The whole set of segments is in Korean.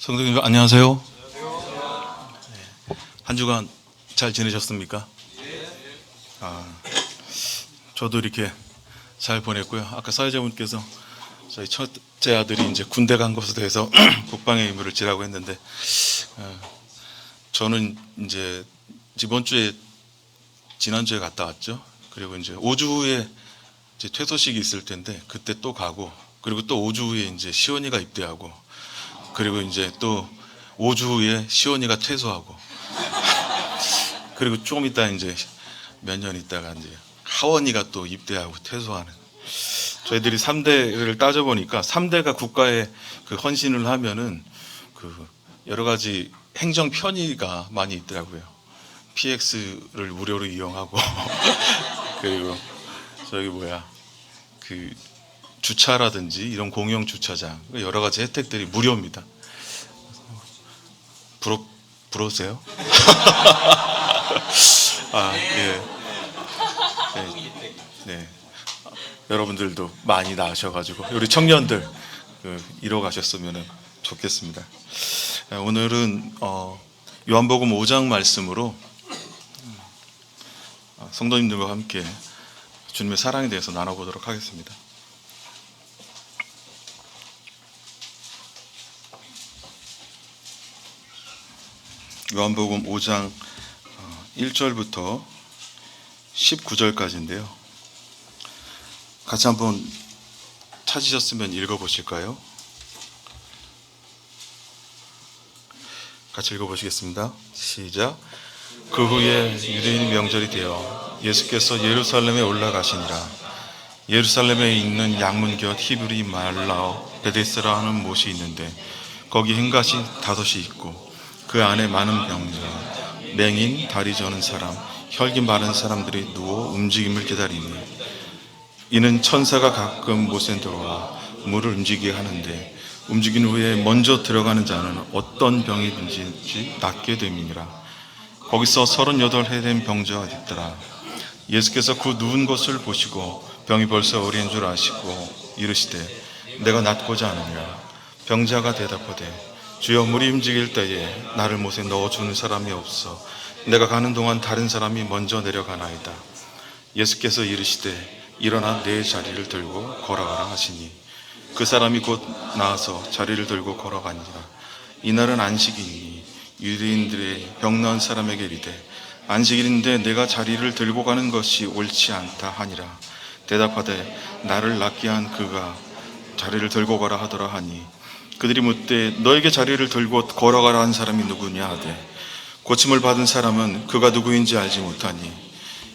성도님 안녕하세요. 한 주간 잘 지내셨습니까? 저도 이렇게 잘 보냈고요. 아까 사회자분께서 저희 첫째 아들이 이제 군대 간 것에 대해서 국방의 의무를 지라고 했는데, 저는 이제 지난주에 갔다 왔죠. 그리고 이제 5주 후에 이제 퇴소식이 있을 텐데 그때 또 가고, 그리고 또 5주 후에 이제 시원이가 입대하고, 그리고 이제 또 5주 후에 시원이가 퇴소하고, 그리고 좀 있다 이제 몇 년 있다가 이제 하원이가 또 입대하고 퇴소하는. 저희들이 3대를 따져보니까 3대가 국가에 그 헌신을 하면은 그 여러 가지 행정 편의가 많이 있더라고요. PX를 무료로 이용하고 그리고 그 주차라든지 이런 공용 주차장 여러 가지 혜택들이 무료입니다. 부러우세요? 예. 네. 여러분들도 많이 나으셔가지고 우리 청년들 이뤄 가셨으면 좋겠습니다. 오늘은 요한복음 5장 말씀으로 성도님들과 함께 주님의 사랑에 대해서 나눠보도록 하겠습니다. 요한복음 5장 1절부터 19절까지인데요. 같이 한번 찾으셨으면 읽어보실까요? 같이 읽어보시겠습니다. 시작. 그 후에 유대인 명절이 되어 예수께서 예루살렘에 올라가시니라. 예루살렘에 있는 양문 곁 히브리 말라어 베데스라 하는 못이 있는데 거기 행갓이 5이 있고 그 안에 많은 병자, 맹인, 다리 저는 사람, 혈기 마른 사람들이 누워 움직임을 기다리니 이는 천사가 가끔 못에 들어와 물을 움직이게 하는데 움직인 후에 먼저 들어가는 자는 어떤 병이든지 낫게 됨이니라. 거기서 38해 된 병자가 있더라. 예수께서 그 누운 것을 보시고 병이 벌써 어린 줄 아시고 이르시되 내가 낫고자 하느니라. 병자가 대답하되 주여 물이 움직일 때에 나를 못에 넣어주는 사람이 없어 내가 가는 동안 다른 사람이 먼저 내려가나이다. 예수께서 이르시되 일어나 내 자리를 들고 걸어가라 하시니 그 사람이 곧 나와서 자리를 들고 걸어가니라. 이날은 안식일이니 유대인들의 병 나은 사람에게 이르되 안식일인데 내가 자리를 들고 가는 것이 옳지 않다 하니라. 대답하되 나를 낫게 한 그가 자리를 들고 가라 하더라 하니 그들이 묻되 너에게 자리를 들고 걸어가라 한 사람이 누구냐 하되 고침을 받은 사람은 그가 누구인지 알지 못하니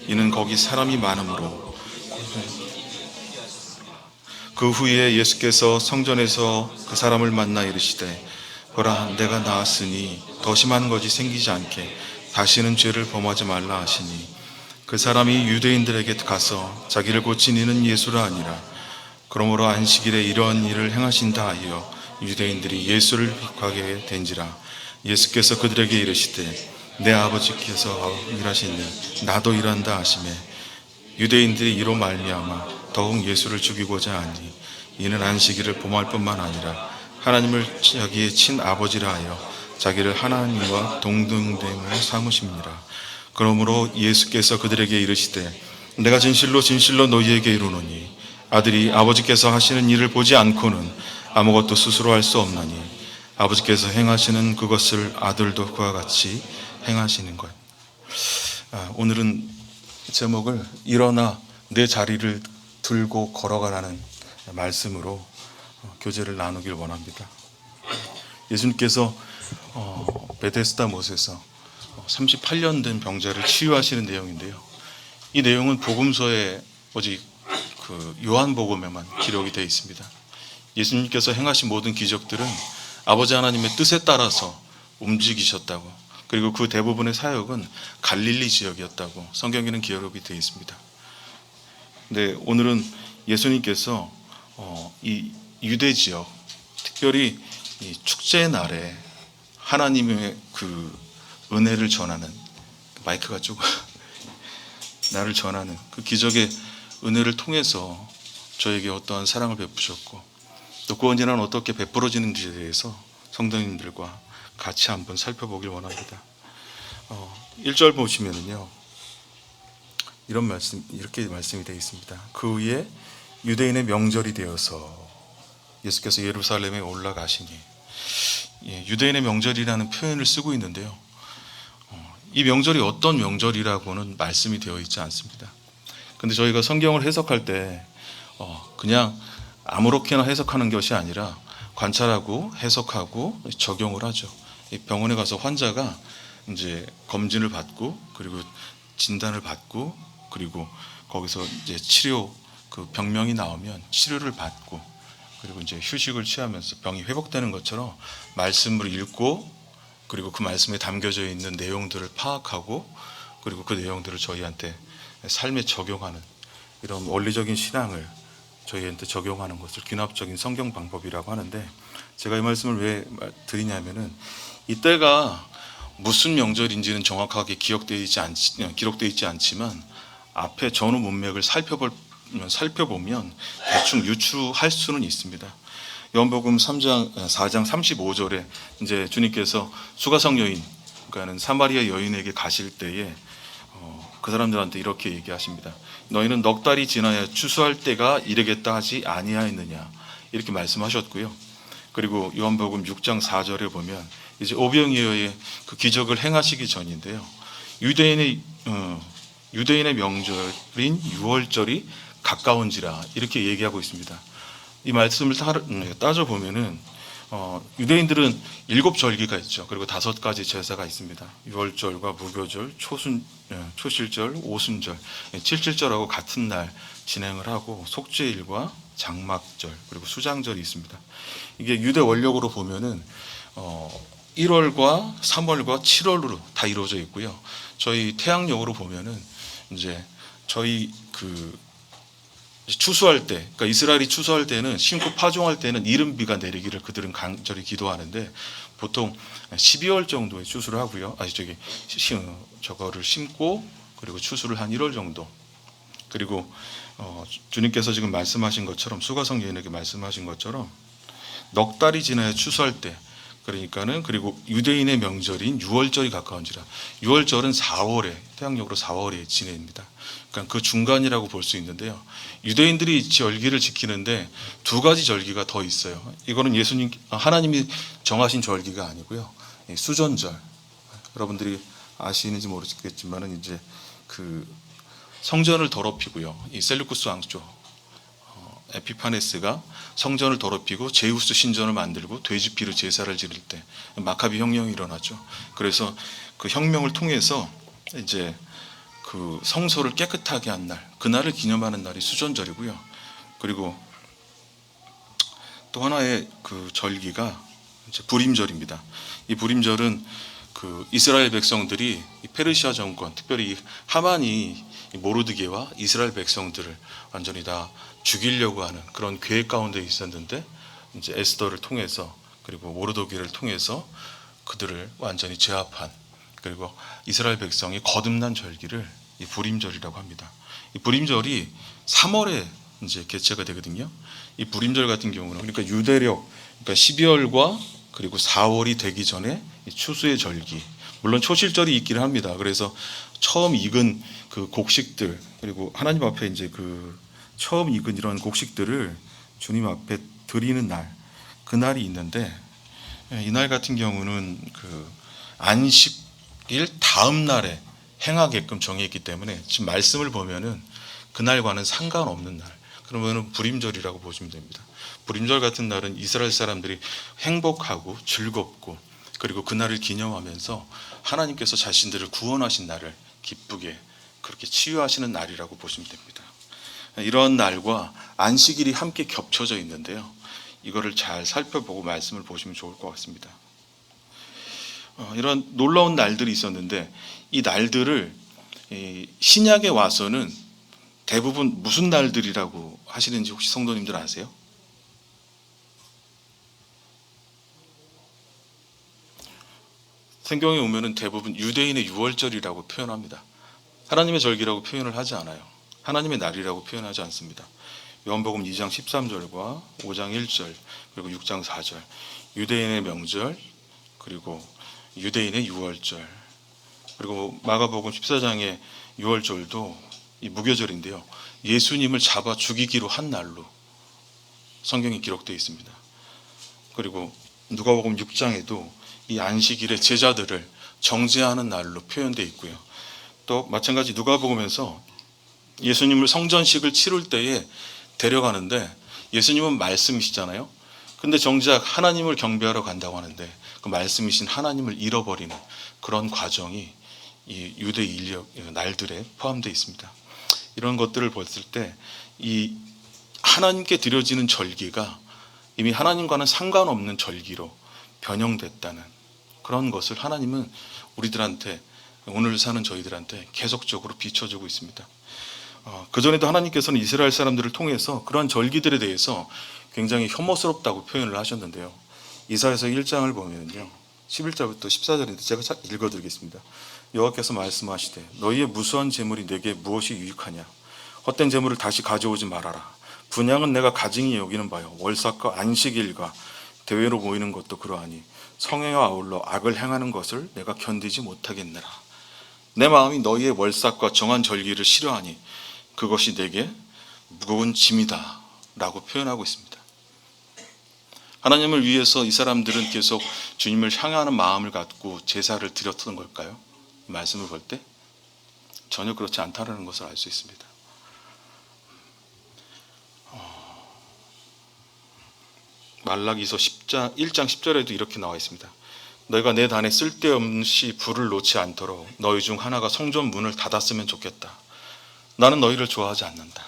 이는 거기 사람이 많으므로. 그 후에 예수께서 성전에서 그 사람을 만나 이르시되 보라 내가 나았으니 더 심한 것이 생기지 않게 다시는 죄를 범하지 말라 하시니 그 사람이 유대인들에게 가서 자기를 고친 이는 예수라 하니라. 그러므로 안식일에 이런 일을 행하신다 하여 유대인들이 예수를 핍박하게 된지라. 예수께서 그들에게 이르시되 내 아버지께서 일하시니 나도 일한다 하시매 유대인들이 이로 말미암아 더욱 예수를 죽이고자 하니 이는 안식일을 범할 뿐만 아니라 하나님을 자기의 친아버지라 하여 자기를 하나님과 동등됨을 삼으십니다. 그러므로 예수께서 그들에게 이르시되 내가 진실로 진실로 너희에게 이르노니 아들이 아버지께서 하시는 일을 보지 않고는 아무것도 스스로 할 수 없나니 아버지께서 행하시는 그것을 아들도 그와 같이 행하시는 것. 오늘은 제목을 일어나 내 자리를 들고 걸어가라는 말씀으로 교제를 나누길 원합니다. 예수님께서 베데스다 못에서 38년 된 병자를 치유하시는 내용인데요. 이 내용은 복음서에 오직 그 요한복음에만 기록이 되어 있습니다. 예수님께서 행하신 모든 기적들은 아버지 하나님의 뜻에 따라서 움직이셨다고, 그리고 그 대부분의 사역은 갈릴리 지역이었다고 성경에는 기록이 되어 있습니다. 근데 오늘은 예수님께서 이 유대 지역, 특별히 이 축제 날에 하나님의 그 은혜를 전하는, 마이크가 조금 나를 전하는 그 기적의 은혜를 통해서 저에게 어떠한 사랑을 베푸셨고 또 그 언제는 어떻게 베풀어지는지에 대해서 성도님들과 같이 한번 살펴보길 원합니다. 1절 보시면은요, 이렇게 말씀이 되어 있습니다. 그 후에 유대인의 명절이 되어서 예수께서 예루살렘에 올라가시니, 유대인의 명절이라는 표현을 쓰고 있는데요, 이 명절이 어떤 명절이라고는 말씀이 되어 있지 않습니다. 근데 저희가 성경을 해석할 때 그냥 아무렇게나 해석하는 것이 아니라 관찰하고 해석하고 적용을 하죠. 병원에 가서 환자가 이제 검진을 받고 그리고 진단을 받고 그리고 거기서 이제 치료 그 병명이 나오면 치료를 받고 그리고 이제 휴식을 취하면서 병이 회복되는 것처럼 말씀을 읽고 그리고 그 말씀에 담겨져 있는 내용들을 파악하고 그리고 그 내용들을 저희한테 삶에 적용하는 이런 원리적인 신앙을 저희한테 적용하는 것을 귀납적인 성경 방법이라고 하는데, 제가 이 말씀을 왜 드리냐면은 이때가 무슨 명절인지는 정확하게 기록되어 있지 않지만 앞에 전후 문맥을 살펴보면 대충 유추할 수는 있습니다. 요한복음 4장 35절에 이제 주님께서 수가성 여인, 그러니까는 사마리아 여인에게 가실 때에 그 사람들한테 이렇게 얘기하십니다. 너희는 넉 달이 지나야 추수할 때가 이르겠다 하지 아니하였느냐, 이렇게 말씀하셨고요. 그리고 요한복음 6장 4절에 보면 이제 오병이어의 그 기적을 행하시기 전인데요, 유대인의 명절인 유월절이 가까운지라 이렇게 얘기하고 있습니다. 이 말씀을 따져보면은 유대인들은 7절기가 있죠. 그리고 5가지 제사가 있습니다. 유월절과 무교절, 초실절, 오순절, 7.7절하고 같은 날 진행을 하고 속죄일과 장막절 그리고 수장절이 있습니다. 이게 유대 원력으로 보면은 1월과 3월과 7월로 다 이루어져 있고요. 저희 태양력으로 보면은 이제 저희 추수할 때, 그러니까 이스라엘이 추수할 때는, 심고 파종할 때는 이른비가 내리기를 그들은 간절히 기도하는데 보통 12월 정도에 추수를 하고요. 저거를 심고 그리고 추수를 한 1월 정도. 그리고 주님께서 지금 말씀하신 것처럼, 수가성 여인에게 말씀하신 것처럼 넉 달이 지나야 추수할 때, 그러니까는 그리고 유대인의 명절인 유월절이 가까운지라. 유월절은 4월에, 태양력으로 4월에 지냅니다. 그러니까 그 중간이라고 볼 수 있는데요, 유대인들이 절기를 지키는데 2가지 절기가 더 있어요. 이거는 하나님이 정하신 절기가 아니고요, 수전절. 여러분들이 아시는지 모르겠지만은 이제 그 성전을 더럽히고요, 이 셀루쿠스 왕조 에피파네스가 성전을 더럽히고 제우스 신전을 만들고 돼지피로 제사를 지낼 때 마카비 혁명이 일어나죠. 그래서 그 혁명을 통해서 이제 그 성소를 깨끗하게 한 날, 그날을 기념하는 날이 수전절이고요. 그리고 또 하나의 그 절기가 이제 부림절입니다. 이 부림절은 그 이스라엘 백성들이 페르시아 정권, 특별히 하만이 모르드게와 이스라엘 백성들을 완전히 다 죽이려고 하는 그런 계획 가운데 있었는데, 이제 에스더를 통해서 그리고 모르드게를 통해서 그들을 완전히 제압한, 그리고 이스라엘 백성이 거듭난 절기를 이 부림절이라고 합니다. 이 부림절이 3월에 이제 개최가 되거든요. 이 부림절 같은 경우는 그러니까 유대력, 그러니까 12월과 그리고 4월이 되기 전에 이 추수의 절기, 물론 초실절이 있기는 합니다. 그래서 처음 익은 그 곡식들, 그리고 하나님 앞에 이제 그 처음 익은 이런 곡식들을 주님 앞에 드리는 날, 그 날이 있는데, 이 날 같은 경우는 그 안식일 다음 날에 행하게끔 정해있기 때문에 지금 말씀을 보면은 그날과는 상관없는 날, 그러면은 부림절이라고 보시면 됩니다. 부림절 같은 날은 이스라엘 사람들이 행복하고 즐겁고 그리고 그날을 기념하면서 하나님께서 자신들을 구원하신 날을 기쁘게 그렇게 치유하시는 날이라고 보시면 됩니다. 이런 날과 안식일이 함께 겹쳐져 있는데요, 이거를 잘 살펴보고 말씀을 보시면 좋을 것 같습니다. 이런 놀라운 날들이 있었는데, 이 날들을 신약에 와서는 대부분 무슨 날들이라고 하시는지 혹시 성도님들 아세요? 성경에 오면은 대부분 유대인의 유월절이라고 표현합니다. 하나님의 절기라고 표현을 하지 않아요. 하나님의 날이라고 표현하지 않습니다. 요한복음 2장 13절과 5장 1절 그리고 6장 4절, 유대인의 명절, 그리고 유대인의 유월절, 그리고 마가복음 14장의 유월절도 이 무교절인데요. 예수님을 잡아 죽이기로 한 날로 성경이 기록되어 있습니다. 그리고 누가복음 6장에도 이 안식일에 제자들을 정죄하는 날로 표현되어 있고요. 또 마찬가지 누가복음에서 예수님을 성전식을 치룰 때에 데려가는데 예수님은 말씀이시잖아요. 근데 정작 하나님을 경배하러 간다고 하는데 그 말씀이신 하나님을 잃어버리는 그런 과정이 이 유대 인력 날들에 포함되어 있습니다. 이런 것들을 봤을 때 이 하나님께 드려지는 절기가 이미 하나님과는 상관없는 절기로 변형됐다는 그런 것을 하나님은 우리들한테, 오늘 사는 저희들한테 계속적으로 비춰주고 있습니다. 그전에도 하나님께서는 이스라엘 사람들을 통해서 그러한 절기들에 대해서 굉장히 혐오스럽다고 표현을 하셨는데요. 이사야서 1장을 보면요, 11절부터 14절인데 제가 읽어드리겠습니다. 여호와께서 말씀하시되 너희의 무수한 재물이 내게 무엇이 유익하냐. 헛된 재물을 다시 가져오지 말아라. 분향은 내가 가증히 여기는 바요. 월삭과 안식일과 대회로 모이는 것도 그러하니 성회와 아울러 악을 행하는 것을 내가 견디지 못하겠느라. 내 마음이 너희의 월삭과 정한 절기를 싫어하니 그것이 내게 무거운 짐이다 라고 표현하고 있습니다. 하나님을 위해서 이 사람들은 계속 주님을 향하는 마음을 갖고 제사를 드렸던 걸까요? 이 말씀을 볼 때 전혀 그렇지 않다는 것을 알 수 있습니다. 말라기서 1장 10절에도 이렇게 나와 있습니다. 너희가 내 단에 쓸데없이 불을 놓지 않도록 너희 중 하나가 성전 문을 닫았으면 좋겠다. 나는 너희를 좋아하지 않는다.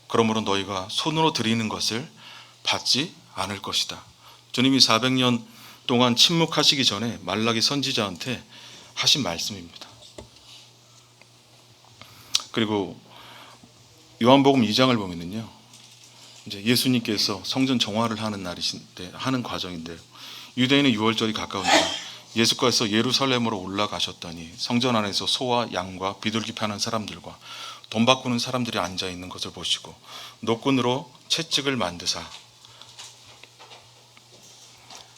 그러므로 너희가 손으로 드리는 것을 받지 않을 것이다. 주님이 400년 동안 침묵하시기 전에 말라기 선지자한테 하신 말씀입니다. 그리고 요한복음 2장을 보면은요, 이제 예수님께서 성전 정화를 하는 날이신데, 하는 과정인데요. 유대인의 유월절이 가까운데 예수께서 예루살렘으로 올라가셨더니 성전 안에서 소와 양과 비둘기 파는 사람들과 돈 바꾸는 사람들이 앉아 있는 것을 보시고 노끈으로 채찍을 만드사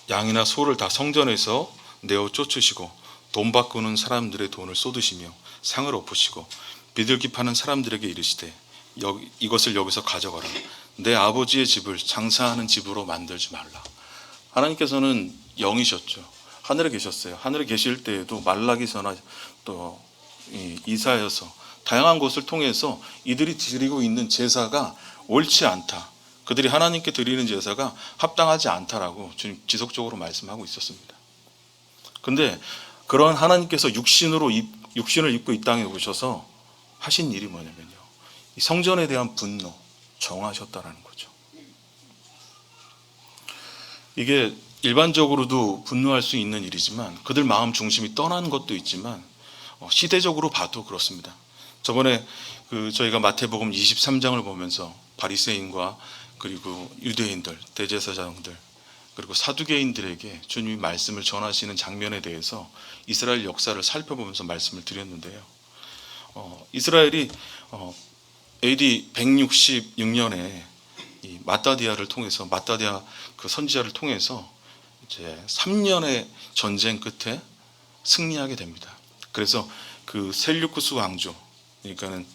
양이나 소를 다 성전에서 내어 쫓으시고 돈 바꾸는 사람들의 돈을 쏟으시며 상을 엎으시고 비둘기 파는 사람들에게 이르시되 이것을 여기서 가져가라. 내 아버지의 집을 장사하는 집으로 만들지 말라. 하나님께서는 영이셨죠. 하늘에 계셨어요. 하늘에 계실 때에도 말라기서나 또 이사야서 다양한 것을 통해서 이들이 드리고 있는 제사가 옳지 않다. 그들이 하나님께 드리는 제사가 합당하지 않다라고 주님 지속적으로 말씀하고 있었습니다. 그런데 그런 하나님께서 육신을 입고 이 땅에 오셔서 하신 일이 뭐냐면요, 이 성전에 대한 분노, 정하셨다라는 거죠. 이게 일반적으로도 분노할 수 있는 일이지만 그들 마음 중심이 떠난 것도 있지만 시대적으로 봐도 그렇습니다. 저번에 저희가 마태복음 23장을 보면서 바리새인과 그리고 유대인들, 대제사장들, 그리고 사두개인들에게 주님이 말씀을 전하시는 장면에 대해서 이스라엘 역사를 살펴보면서 말씀을 드렸는데요. 이스라엘이 AD 166년에 이 마따디아를 통해서, 마따디아 그 선지자를 통해서 이제 3년의 전쟁 끝에 승리하게 됩니다. 그래서 그 셀류쿠스 왕조, 그러니까는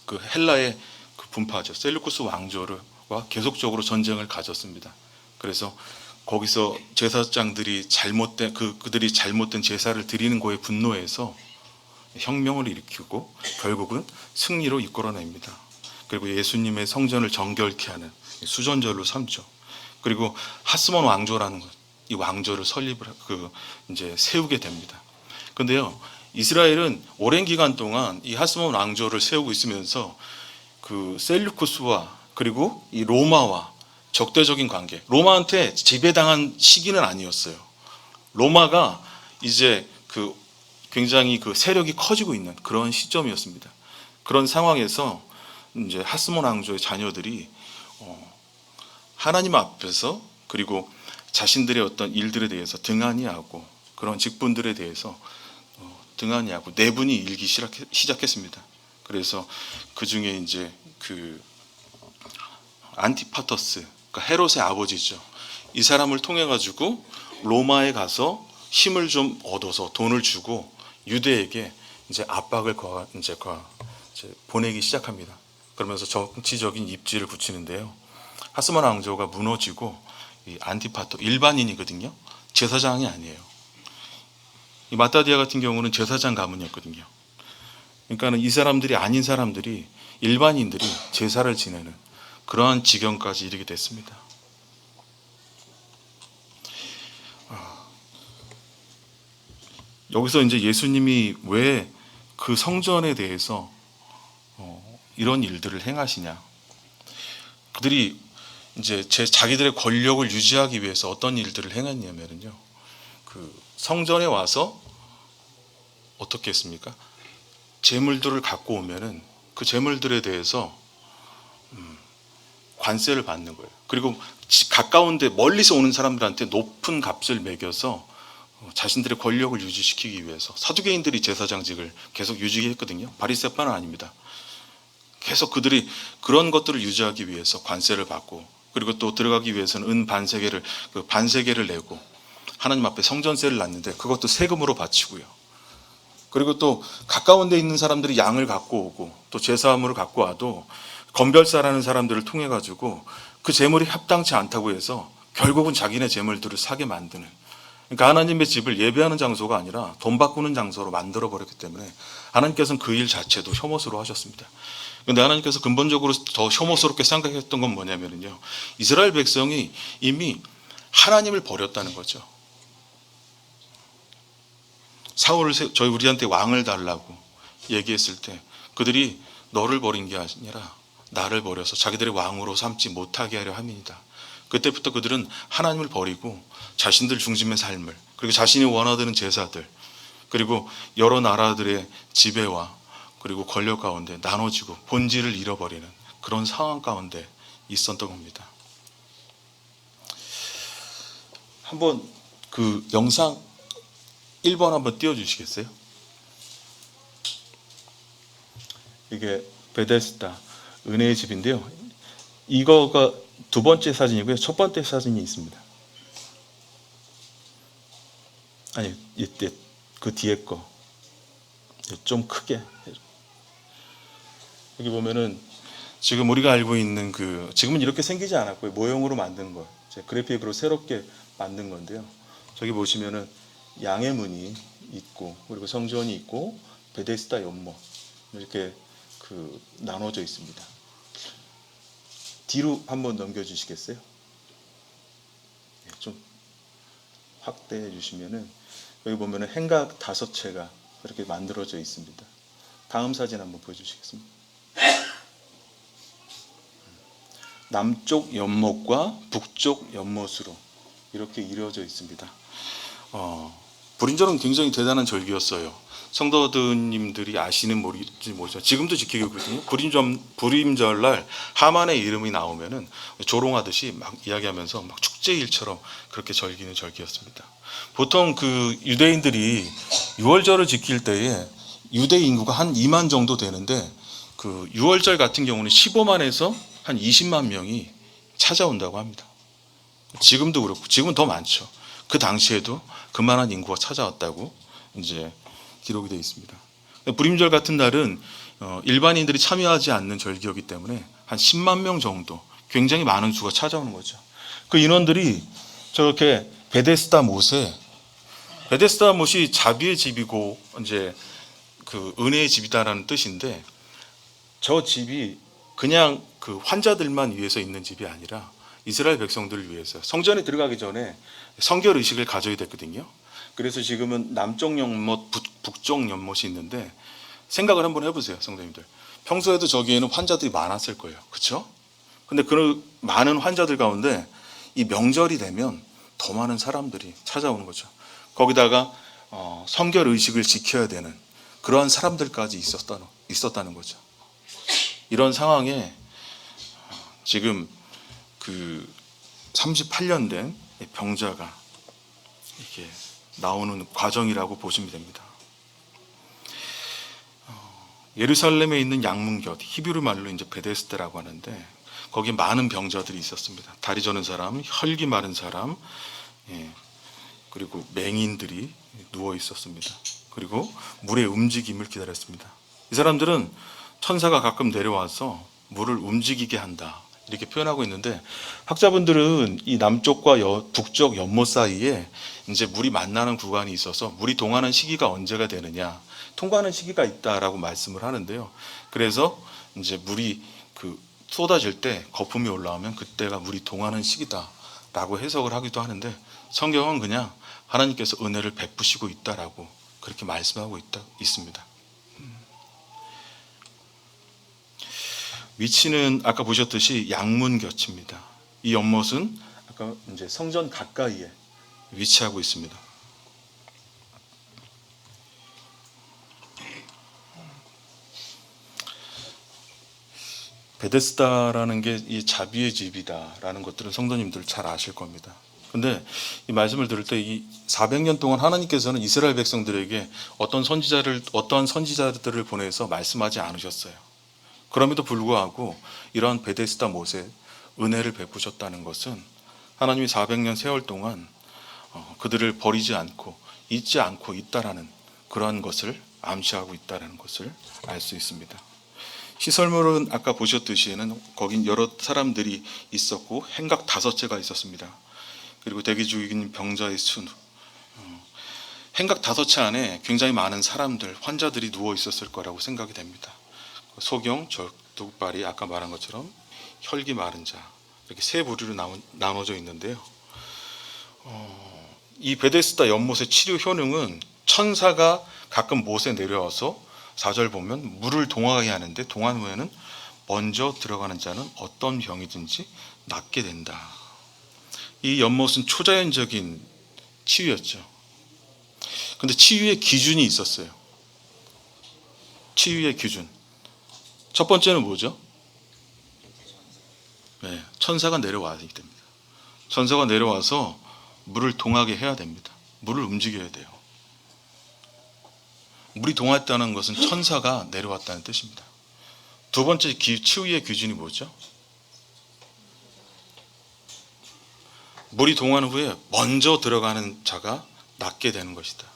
그 헬라의 그 분파죠. 셀류쿠스 왕조와 계속적으로 전쟁을 가졌습니다. 그래서 거기서 제사장들이 그들이 잘못된 제사를 드리는 거에 분노해서 혁명을 일으키고 결국은 승리로 이끌어냅니다. 그리고 예수님의 성전을 정결케 하는 수전절로 삼죠. 그리고 하스몬 왕조라는 이 왕조를 이제 세우게 됩니다. 그런데요, 이스라엘은 오랜 기간 동안 이 하스몬 왕조를 세우고 있으면서 그 셀류쿠스와 그리고 이 로마와 적대적인 관계, 로마한테 지배당한 시기는 아니었어요. 로마가 이제 굉장히 세력이 커지고 있는 그런 시점이었습니다. 그런 상황에서 이제 하스몬 왕조의 자녀들이 하나님 앞에서 그리고 자신들의 어떤 일들에 대해서 등한히 하고 그런 직분들에 대해서 등한히 하고 내분이 일기 시작했습니다. 그래서 그 중에 이제 안티파터스, 그러니까 헤롯의 아버지죠. 이 사람을 통해 가지고 로마에 가서 힘을 좀 얻어서 돈을 주고 유대에게 이제 압박을 이제 보내기 시작합니다. 그러면서 정치적인 입지를 굳히는데요. 하스만 왕조가 무너지고 이 안티파터 일반인이거든요. 제사장이 아니에요. 이 마따디아 같은 경우는 제사장 가문이었거든요. 그러니까 이 사람들이 아닌 사람들이 일반인들이 제사를 지내는 그러한 지경까지 이르게 됐습니다. 여기서 이제 예수님이 왜 그 성전에 대해서 이런 일들을 행하시냐? 그들이 이제 자기들의 권력을 유지하기 위해서 어떤 일들을 행했냐면요. 그 성전에 와서 어떻게 했습니까? 재물들을 갖고 오면은 그 재물들에 대해서 관세를 받는 거예요. 그리고 가까운데 멀리서 오는 사람들한테 높은 값을 매겨서 자신들의 권력을 유지시키기 위해서 사두개인들이 제사장직을 계속 유지했거든요. 바리새파는 아닙니다. 계속 그들이 그런 것들을 유지하기 위해서 관세를 받고, 그리고 또 들어가기 위해서는 은 반세계를 내고 하나님 앞에 성전세를 놨는데 그것도 세금으로 바치고요. 그리고 또 가까운 데 있는 사람들이 양을 갖고 오고 또 제사함을 갖고 와도 건별사라는 사람들을 통해 가지고 그 재물이 합당치 않다고 해서 결국은 자기네 재물들을 사게 만드는, 그러니까 하나님의 집을 예배하는 장소가 아니라 돈 바꾸는 장소로 만들어 버렸기 때문에 하나님께서는 그 일 자체도 혐오스러워 하셨습니다. 그런데 하나님께서 근본적으로 더 혐오스럽게 생각했던 건 뭐냐면요, 이스라엘 백성이 이미 하나님을 버렸다는 거죠. 사울을 우리한테 왕을 달라고 얘기했을 때 그들이 너를 버린 게 아니라 나를 버려서 자기들의 왕으로 삼지 못하게 하려 함이니다. 그때부터 그들은 하나님을 버리고 자신들 중심의 삶을, 그리고 자신이 원하는 제사들, 그리고 여러 나라들의 지배와 그리고 권력 가운데 나눠지고 본질을 잃어버리는 그런 상황 가운데 있었던 겁니다. 한번 그 영상 1번 한번 띄워주시겠어요? 이게 베데스다 은혜의 집인데요. 이거가 두 번째 사진이고요. 첫 번째 사진이 있습니다. 아니, 이때 그 뒤에 거 좀 크게. 여기 보면은 지금 우리가 알고 있는 지금은 이렇게 생기지 않았고요. 모형으로 만든 거, 그래픽으로 새롭게 만든 건데요. 저기 보시면은 양의 문이 있고, 그리고 성전이 있고, 베데스다 연못 이렇게 나눠져 있습니다. 뒤로 한번 넘겨주시겠어요? 좀 확대해 주시면은 여기 보면은 행각 5채가 이렇게 만들어져 있습니다. 다음 사진 한번 보여주시겠습니까? 남쪽 연못과 북쪽 연못으로 이렇게 이루어져 있습니다. 불임절은 굉장히 대단한 절기였어요. 성도님들이 아시는 모르지 모르죠. 지금도 지키고 있거든요. 불임절날 하만의 이름이 나오면은 조롱하듯이 막 이야기하면서 막 축제일처럼 그렇게 절기는 절기였습니다. 보통 유대인들이 유월절을 지킬 때에 유대 인구가 한 2만 정도 되는데 유월절 같은 경우는 15만에서 한 20만 명이 찾아온다고 합니다. 지금도 그렇고, 지금은 더 많죠. 그 당시에도 그만한 인구가 찾아왔다고 이제 기록이 되어 있습니다. 불임절 같은 날은 일반인들이 참여하지 않는 절기이기 때문에 한 10만 명 정도, 굉장히 많은 수가 찾아오는 거죠. 그 인원들이 저렇게 베데스다 못이 자비의 집이고 이제 은혜의 집이다라는 뜻인데, 저 집이 그냥 환자들만 위해서 있는 집이 아니라 이스라엘 백성들을 위해서 성전에 들어가기 전에 성결 의식을 가져야 됐거든요. 그래서 지금은 남쪽 연못, 북쪽 연못이 있는데, 생각을 한번 해보세요, 성도님들. 평소에도 저기에는 환자들이 많았을 거예요, 그렇죠? 근데 그 많은 환자들 가운데 이 명절이 되면 더 많은 사람들이 찾아오는 거죠. 거기다가 성결 의식을 지켜야 되는 그러한 사람들까지 있었다는 거죠. 이런 상황에 지금 38년 된 병자가 이렇게 나오는 과정이라고 보시면 됩니다. 예루살렘에 있는 양문곁, 히브리 말로 이제 베데스다라고 하는데, 거기 많은 병자들이 있었습니다. 다리 저는 사람, 혈기 마른 사람, 그리고 맹인들이 누워 있었습니다. 그리고 물의 움직임을 기다렸습니다. 이 사람들은 천사가 가끔 내려와서 물을 움직이게 한다, 이렇게 표현하고 있는데, 학자분들은 이 남쪽과 북쪽 연못 사이에 이제 물이 만나는 구간이 있어서 물이 동하는 시기가 언제가 되느냐, 통과하는 시기가 있다라고 말씀을 하는데요. 그래서 이제 물이 쏟아질 때 거품이 올라오면 그때가 물이 동하는 시기다라고 해석을 하기도 하는데, 성경은 그냥 하나님께서 은혜를 베푸시고 있다라고 그렇게 말씀하고 있습니다. 위치는 아까 보셨듯이 양문 곁입니다. 이 연못은 아까 이제 성전 가까이에 위치하고 있습니다. 베데스다라는 게 이 자비의 집이다라는 것들은 성도님들 잘 아실 겁니다. 근데 이 말씀을 들을 때 이 400년 동안 하나님께서는 이스라엘 백성들에게 어떤 선지자들을 보내서 말씀하지 않으셨어요. 그럼에도 불구하고 이러한 베데스다 못에 은혜를 베푸셨다는 것은 하나님이 400년 세월 동안 그들을 버리지 않고 잊지 않고 있다라는 그러한 것을 암시하고 있다라는 것을 알 수 있습니다. 시설물은 아까 보셨듯이는 거긴 여러 사람들이 있었고 행각 5채가 있었습니다. 그리고 대기 중인 병자의 수, 행각 5채 안에 굉장히 많은 사람들, 환자들이 누워 있었을 거라고 생각이 됩니다. 소경, 적두발이 아까 말한 것처럼 혈기 마른 자, 이렇게 세 부류로 나눠져 있는데요. 이 베데스다 연못의 치료 효능은 천사가 가끔 못에 내려와서 4절 보면 물을 동하게 하는데, 동한 후에는 먼저 들어가는 자는 어떤 병이든지 낫게 된다. 이 연못은 초자연적인 치유였죠. 근데 치유의 기준이 있었어요. 치유의 기준. 첫 번째는 뭐죠? 천사가 내려와야 됩니다. 천사가 내려와서 물을 동하게 해야 됩니다. 물을 움직여야 돼요. 물이 동했다는 것은 천사가 내려왔다는 뜻입니다. 두 번째 치유의 기준이 뭐죠? 물이 동한 후에 먼저 들어가는 자가 낫게 되는 것이다.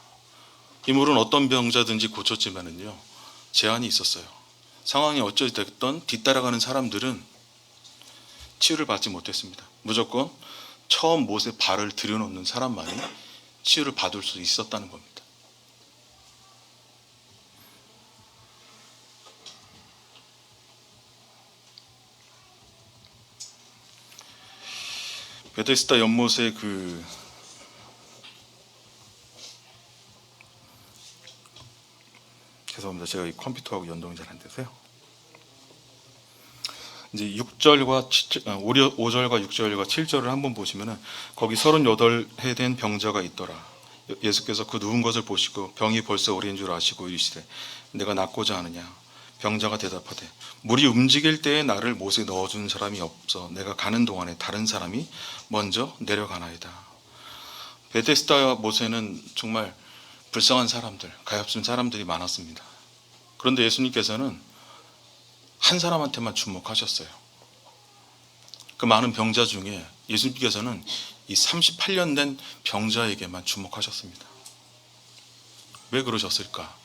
이 물은 어떤 병자든지 고쳤지만은요, 제한이 있었어요. 상황이 어찌됐든 뒤따라가는 사람들은 치유를 받지 못했습니다. 무조건 처음 못에 발을 들여놓는 사람만이 치유를 받을 수 있었다는 겁니다. 베데스다 연못의 죄송합니다. 제가 이 컴퓨터하고 연동이 잘 안 돼서요. 이제 5절과 6절과 7절을 한번 보시면은 거기 38해 된 병자가 있더라. 예수께서 그 누운 것을 보시고 병이 벌써 오래인 줄 아시고 이르시되 내가 낫고자 하느냐. 병자가 대답하되 물이 움직일 때에 나를 못에 넣어주는 사람이 없어 내가 가는 동안에 다른 사람이 먼저 내려가나이다. 베데스다 못에는 정말 불쌍한 사람들, 가엾은 사람들이 많았습니다. 그런데 예수님께서는 한 사람한테만 주목하셨어요. 그 많은 병자 중에 예수님께서는 이 38년 된 병자에게만 주목하셨습니다. 왜 그러셨을까?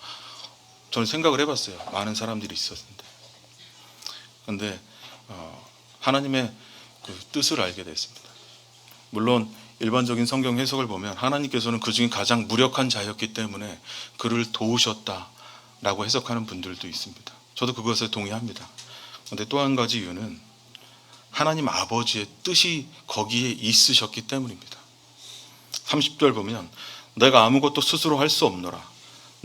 저는 생각을 해봤어요. 많은 사람들이 있었는데. 그런데 하나님의 그 뜻을 알게 됐습니다. 물론 일반적인 성경 해석을 보면 하나님께서는 그 중에 가장 무력한 자였기 때문에 그를 도우셨다라고 해석하는 분들도 있습니다. 저도 그것에 동의합니다. 그런데 또 한 가지 이유는 하나님 아버지의 뜻이 거기에 있으셨기 때문입니다. 30절 보면 내가 아무것도 스스로 할 수 없노라.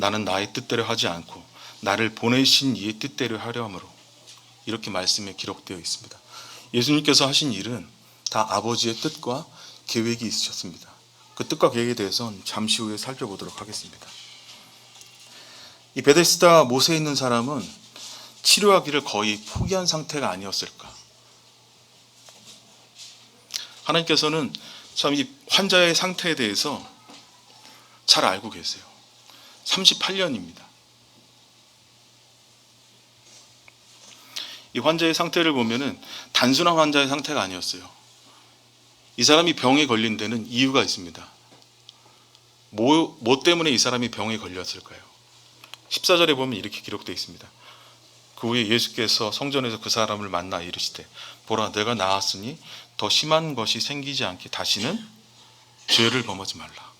나는 나의 뜻대로 하지 않고 나를 보내신 이의 뜻대로 하려 함으로, 이렇게 말씀에 기록되어 있습니다. 예수님께서 하신 일은 다 아버지의 뜻과 계획이 있으셨습니다. 그 뜻과 계획에 대해서는 잠시 후에 살펴보도록 하겠습니다. 이 베데스다 못에 있는 사람은 치료하기를 거의 포기한 상태가 아니었을까. 하나님께서는 참 이 환자의 상태에 대해서 잘 알고 계세요. 38년입니다. 이 환자의 상태를 보면은 단순한 환자의 상태가 아니었어요. 이 사람이 병에 걸린 데는 이유가 있습니다. 뭐 때문에 이 사람이 병에 걸렸을까요? 14절에 보면 이렇게 기록되어 있습니다. 그 후에 예수께서 성전에서 그 사람을 만나 이르시되 보라 내가 나았으니 더 심한 것이 생기지 않게 다시는 죄를 범하지 말라.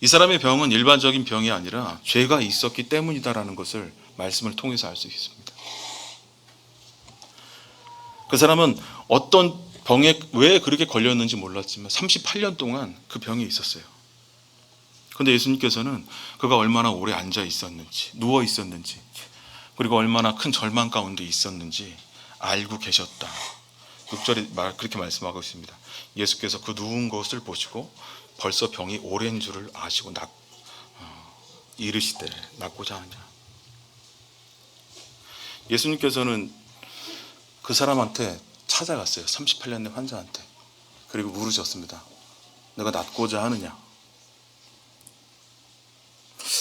이 사람의 병은 일반적인 병이 아니라 죄가 있었기 때문이다라는 것을 말씀을 통해서 알 수 있습니다. 그 사람은 어떤 병에 왜 그렇게 걸렸는지 몰랐지만 38년 동안 그 병이 있었어요. 그런데 예수님께서는 그가 얼마나 오래 앉아 있었는지, 누워 있었는지, 그리고 얼마나 큰 절망 가운데 있었는지 알고 계셨다. 6절에 그렇게 말씀하고 있습니다. 예수께서 그 누운 것을 보시고 벌써 병이 오랜 줄을 아시고 이르시되 낫고자 하냐. 예수님께서는 그 사람한테 찾아갔어요. 38년 된 환자한테. 그리고 물으셨습니다. 내가 낫고자 하느냐.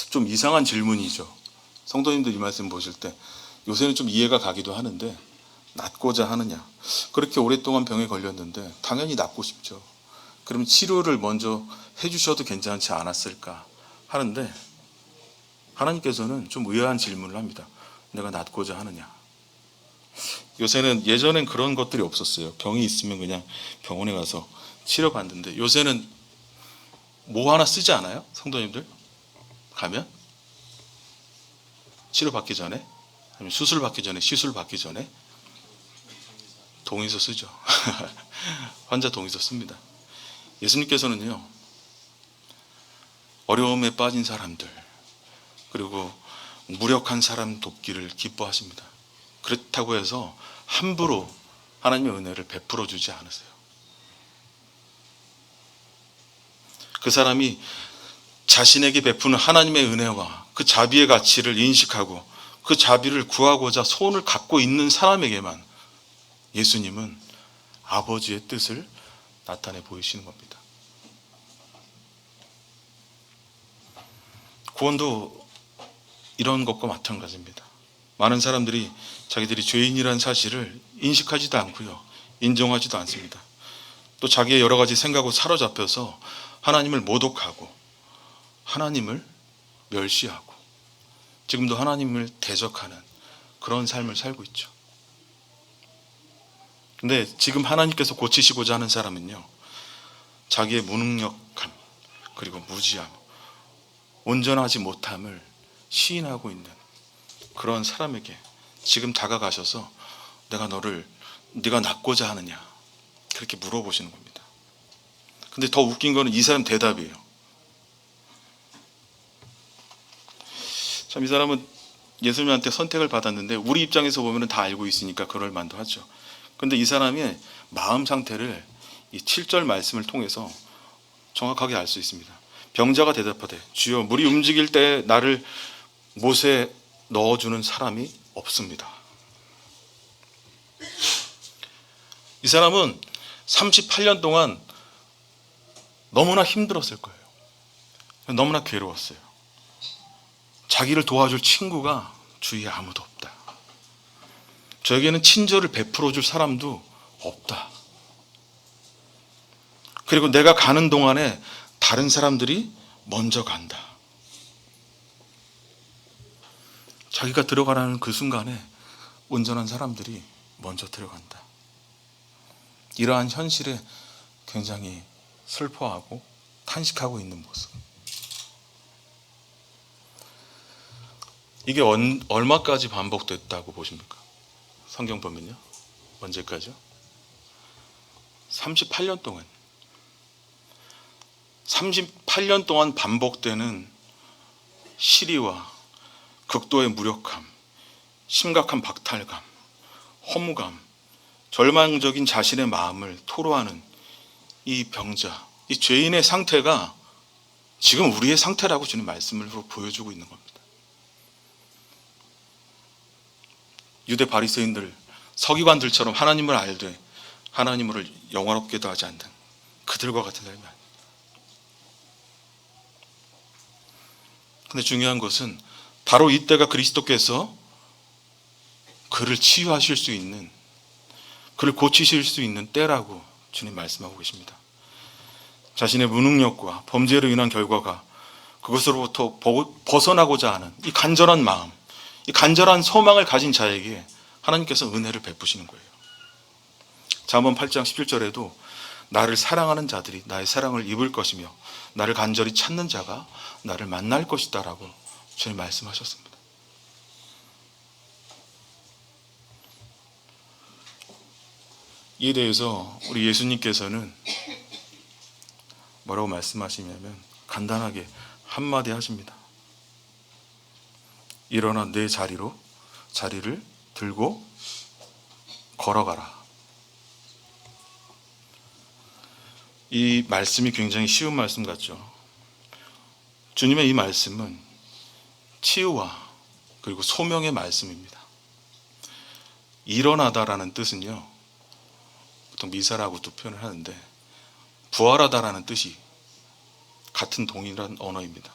좀 이상한 질문이죠. 성도님들 이 말씀 보실 때 요새는 좀 이해가 가기도 하는데 낫고자 하느냐. 그렇게 오랫동안 병에 걸렸는데 당연히 낫고 싶죠. 그럼 치료를 먼저 해주셔도 괜찮지 않았을까 하는데 하나님께서는 좀 의아한 질문을 합니다. 내가 낫고자 하느냐. 예전엔 그런 것들이 없었어요. 병이 있으면 그냥 병원에 가서 치료받는데 요새는 뭐 하나 쓰지 않아요? 성도님들 가면 치료받기 전에 아니면 수술 받기 전에 시술 받기 전에 동의서 쓰죠. 환자 동의서 씁니다. 예수님께서는요 어려움에 빠진 사람들 그리고 무력한 사람 돕기를 기뻐하십니다. 그렇다고 해서 함부로 하나님의 은혜를 베풀어 주지 않으세요. 그 사람이 자신에게 베푸는 하나님의 은혜와 그 자비의 가치를 인식하고 그 자비를 구하고자 소원을 갖고 있는 사람에게만 예수님은 아버지의 뜻을 나타내 보이시는 겁니다. 구원도 이런 것과 마찬가지입니다. 많은 사람들이 자기들이 죄인이라는 사실을 인식하지도 않고요. 인정하지도 않습니다. 또 자기의 여러 가지 생각으로 사로잡혀서 하나님을 모독하고 하나님을 멸시하고 지금도 하나님을 대적하는 그런 삶을 살고 있죠. 근데 지금 하나님께서 고치시고자 하는 사람은요. 자기의 무능력함 그리고 무지함 온전하지 못함을 시인하고 있는 그런 사람에게 지금 다가가셔서 네가 낫고자 하느냐 그렇게 물어보시는 겁니다. 근데 더 웃긴 거는 이 사람 대답이에요. 참 이 사람은 예수님한테 선택을 받았는데 우리 입장에서 보면 다 알고 있으니까 그럴 만도 하죠. 근데 이 사람의 마음 상태를 이 7절 말씀을 통해서 정확하게 알 수 있습니다. 병자가 대답하되 주여 물이 움직일 때 나를 못에 넣어주는 사람이 없습니다. 이 사람은 38년 동안 너무나 힘들었을 거예요. 너무나 괴로웠어요. 자기를 도와줄 친구가 주위에 아무도 없다. 저에게는 친절을 베풀어 줄 사람도 없다. 그리고 내가 가는 동안에 다른 사람들이 먼저 간다. 자기가 들어가라는 그 순간에 온전한 사람들이 먼저 들어간다. 이러한 현실에 굉장히 슬퍼하고 탄식하고 있는 모습. 이게 얼마까지 반복됐다고 보십니까? 성경 보면요. 언제까지요? 38년 동안. 38년 동안 반복되는 시리와 극도의 무력함, 심각한 박탈감, 허무감, 절망적인 자신의 마음을 토로하는 이 병자, 이 죄인의 상태가 지금 우리의 상태라고 주는 말씀을 보여주고 있는 겁니다. 유대 바리새인들, 서기관들처럼 하나님을 알되 하나님을 영화롭게도 하지 않는 그들과 같은 삶이 아닙니다. 근데 중요한 것은 바로 이때가 그리스도께서 그를 치유하실 수 있는, 그를 고치실 수 있는 때라고 주님 말씀하고 계십니다. 자신의 무능력과 범죄로 인한 결과가 그것으로부터 벗어나고자 하는 이 간절한 마음, 이 간절한 소망을 가진 자에게 하나님께서 은혜를 베푸시는 거예요. 잠언 8장 17절에도 나를 사랑하는 자들이 나의 사랑을 입을 것이며 나를 간절히 찾는 자가 나를 만날 것이다 라고 주님 말씀하셨습니다. 이에 대해서 우리 예수님께서는 뭐라고 말씀하시냐면 간단하게 한마디 하십니다. 일어나 내 자리를 들고 걸어가라. 이 말씀이 굉장히 쉬운 말씀 같죠. 주님의 이 말씀은 치유와 그리고 소명의 말씀입니다. 일어나다라는 뜻은요, 보통 미사라고도 표현을 하는데 부활하다라는 뜻이 같은 동일한 언어입니다.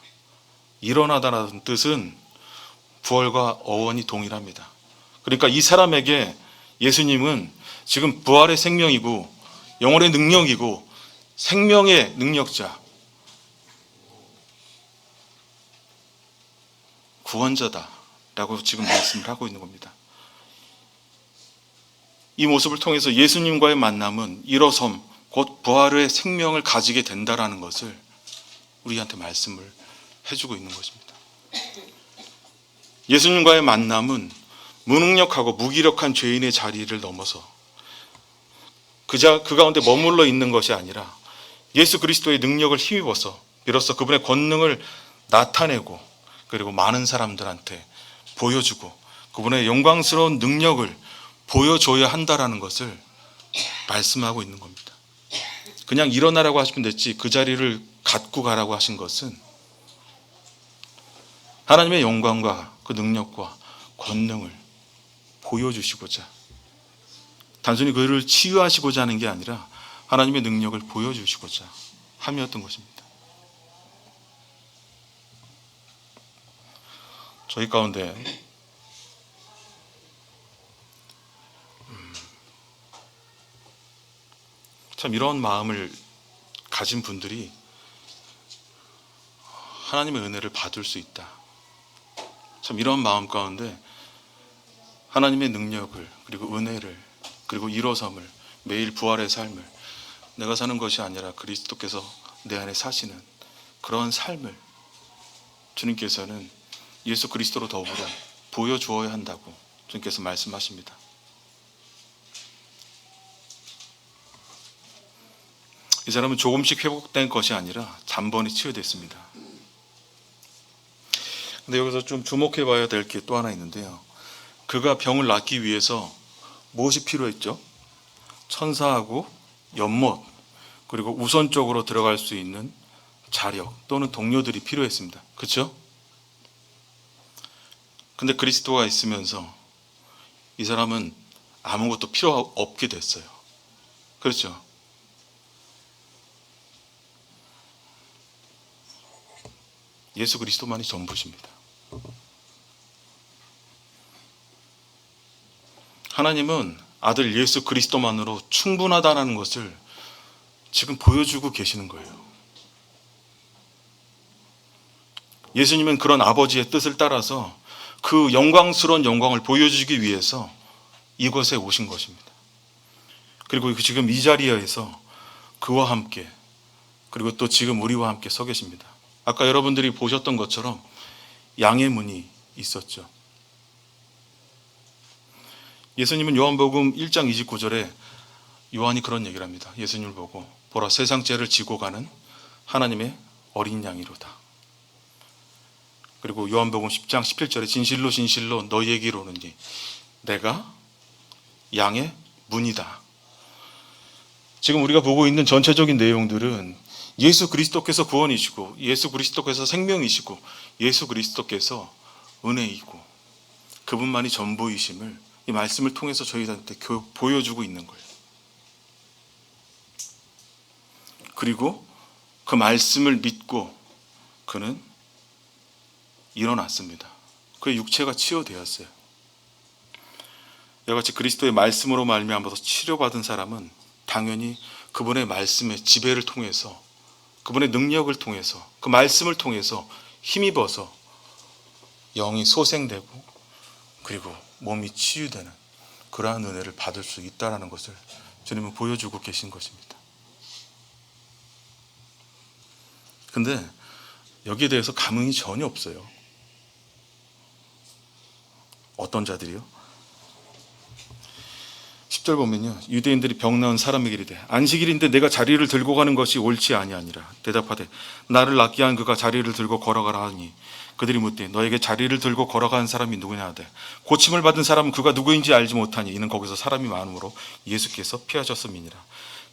일어나다라는 뜻은 부활과 어원이 동일합니다. 그러니까 이 사람에게 예수님은 지금 부활의 생명이고 영혼의 능력이고 생명의 능력자, 구원자다라고 지금 말씀을 하고 있는 겁니다. 이 모습을 통해서 예수님과의 만남은 일어섬, 곧 부활의 생명을 가지게 된다라는 것을 우리한테 말씀을 해주고 있는 것입니다. 예수님과의 만남은 무능력하고 무기력한 죄인의 자리를 넘어서 그 가운데 머물러 있는 것이 아니라 예수 그리스도의 능력을 힘입어서 비로소 그분의 권능을 나타내고 그리고 많은 사람들한테 보여주고 그분의 영광스러운 능력을 보여줘야 한다라는 것을 말씀하고 있는 겁니다. 그냥 일어나라고 하시면 됐지 그 자리를 갖고 가라고 하신 것은 하나님의 영광과 그 능력과 권능을 보여주시고자, 단순히 그를 치유하시고자 하는 게 아니라 하나님의 능력을 보여주시고자 함이었던 것입니다. 저희 가운데 참 이런 마음을 가진 분들이 하나님의 은혜를 받을 수 있다. 참 이런 마음 가운데 하나님의 능력을 그리고 은혜를 그리고 일어섬을 매일 부활의 삶을 내가 사는 것이 아니라 그리스도께서 내 안에 사시는 그런 삶을 주님께서는 예수 그리스도로 더불어 보여주어야 한다고 주님께서 말씀하십니다. 이 사람은 조금씩 회복된 것이 아니라 단번에 치유됐습니다. 근데 여기서 좀 주목해 봐야 될 게 또 하나 있는데요. 그가 병을 낫기 위해서 무엇이 필요했죠? 천사하고 연못 그리고 우선적으로 들어갈 수 있는 자력 또는 동료들이 필요했습니다. 그렇죠? 근데 그리스도가 있으면서 이 사람은 아무것도 필요 없게 됐어요. 그렇죠? 예수 그리스도만이 전부십니다. 하나님은 아들 예수 그리스도만으로 충분하다는 것을 지금 보여주고 계시는 거예요. 예수님은 그런 아버지의 뜻을 따라서 그 영광스러운 영광을 보여주기 위해서 이곳에 오신 것입니다. 그리고 지금 이 자리에서 그와 함께 그리고 또 지금 우리와 함께 서 계십니다. 아까 여러분들이 보셨던 것처럼 양의 문이 있었죠. 예수님은 요한복음 1장 29절에 요한이 그런 얘기를 합니다. 예수님을 보고 보라 세상 죄를 지고 가는 하나님의 어린 양이로다. 그리고 요한복음 10장 17절에 진실로 진실로 너희에게 이르노니 내가 양의 문이다. 지금 우리가 보고 있는 전체적인 내용들은 예수 그리스도께서 구원이시고 예수 그리스도께서 생명이시고 예수 그리스도께서 은혜이고 그분만이 전부이심을 이 말씀을 통해서 저희한테 보여주고 있는 거예요. 그리고 그 말씀을 믿고 그는 일어났습니다. 그의 육체가 치유되었어요. 이와 같이 그리스도의 말씀으로 말미암아서 치료받은 사람은 당연히 그분의 말씀의 지배를 통해서, 그분의 능력을 통해서, 그 말씀을 통해서 힘입어서 영이 소생되고 그리고 몸이 치유되는 그러한 은혜를 받을 수 있다는 것을 주님은 보여주고 계신 것입니다. 근데 여기에 대해서 감흥이 전혀 없어요. 어떤 자들이요? 10절 보면요, 유대인들이 병 나은 사람에게 이르되 안식일인데 내가 자리를 들고 가는 것이 옳지 아니하니라. 대답하되 나를 낫게 한 그가 자리를 들고 걸어가라 하니 그들이 묻되 너에게 자리를 들고 걸어간 사람이 누구냐 하되 고침을 받은 사람은 그가 누구인지 알지 못하니 이는 거기서 사람이 많으므로 예수께서 피하셨음이니라.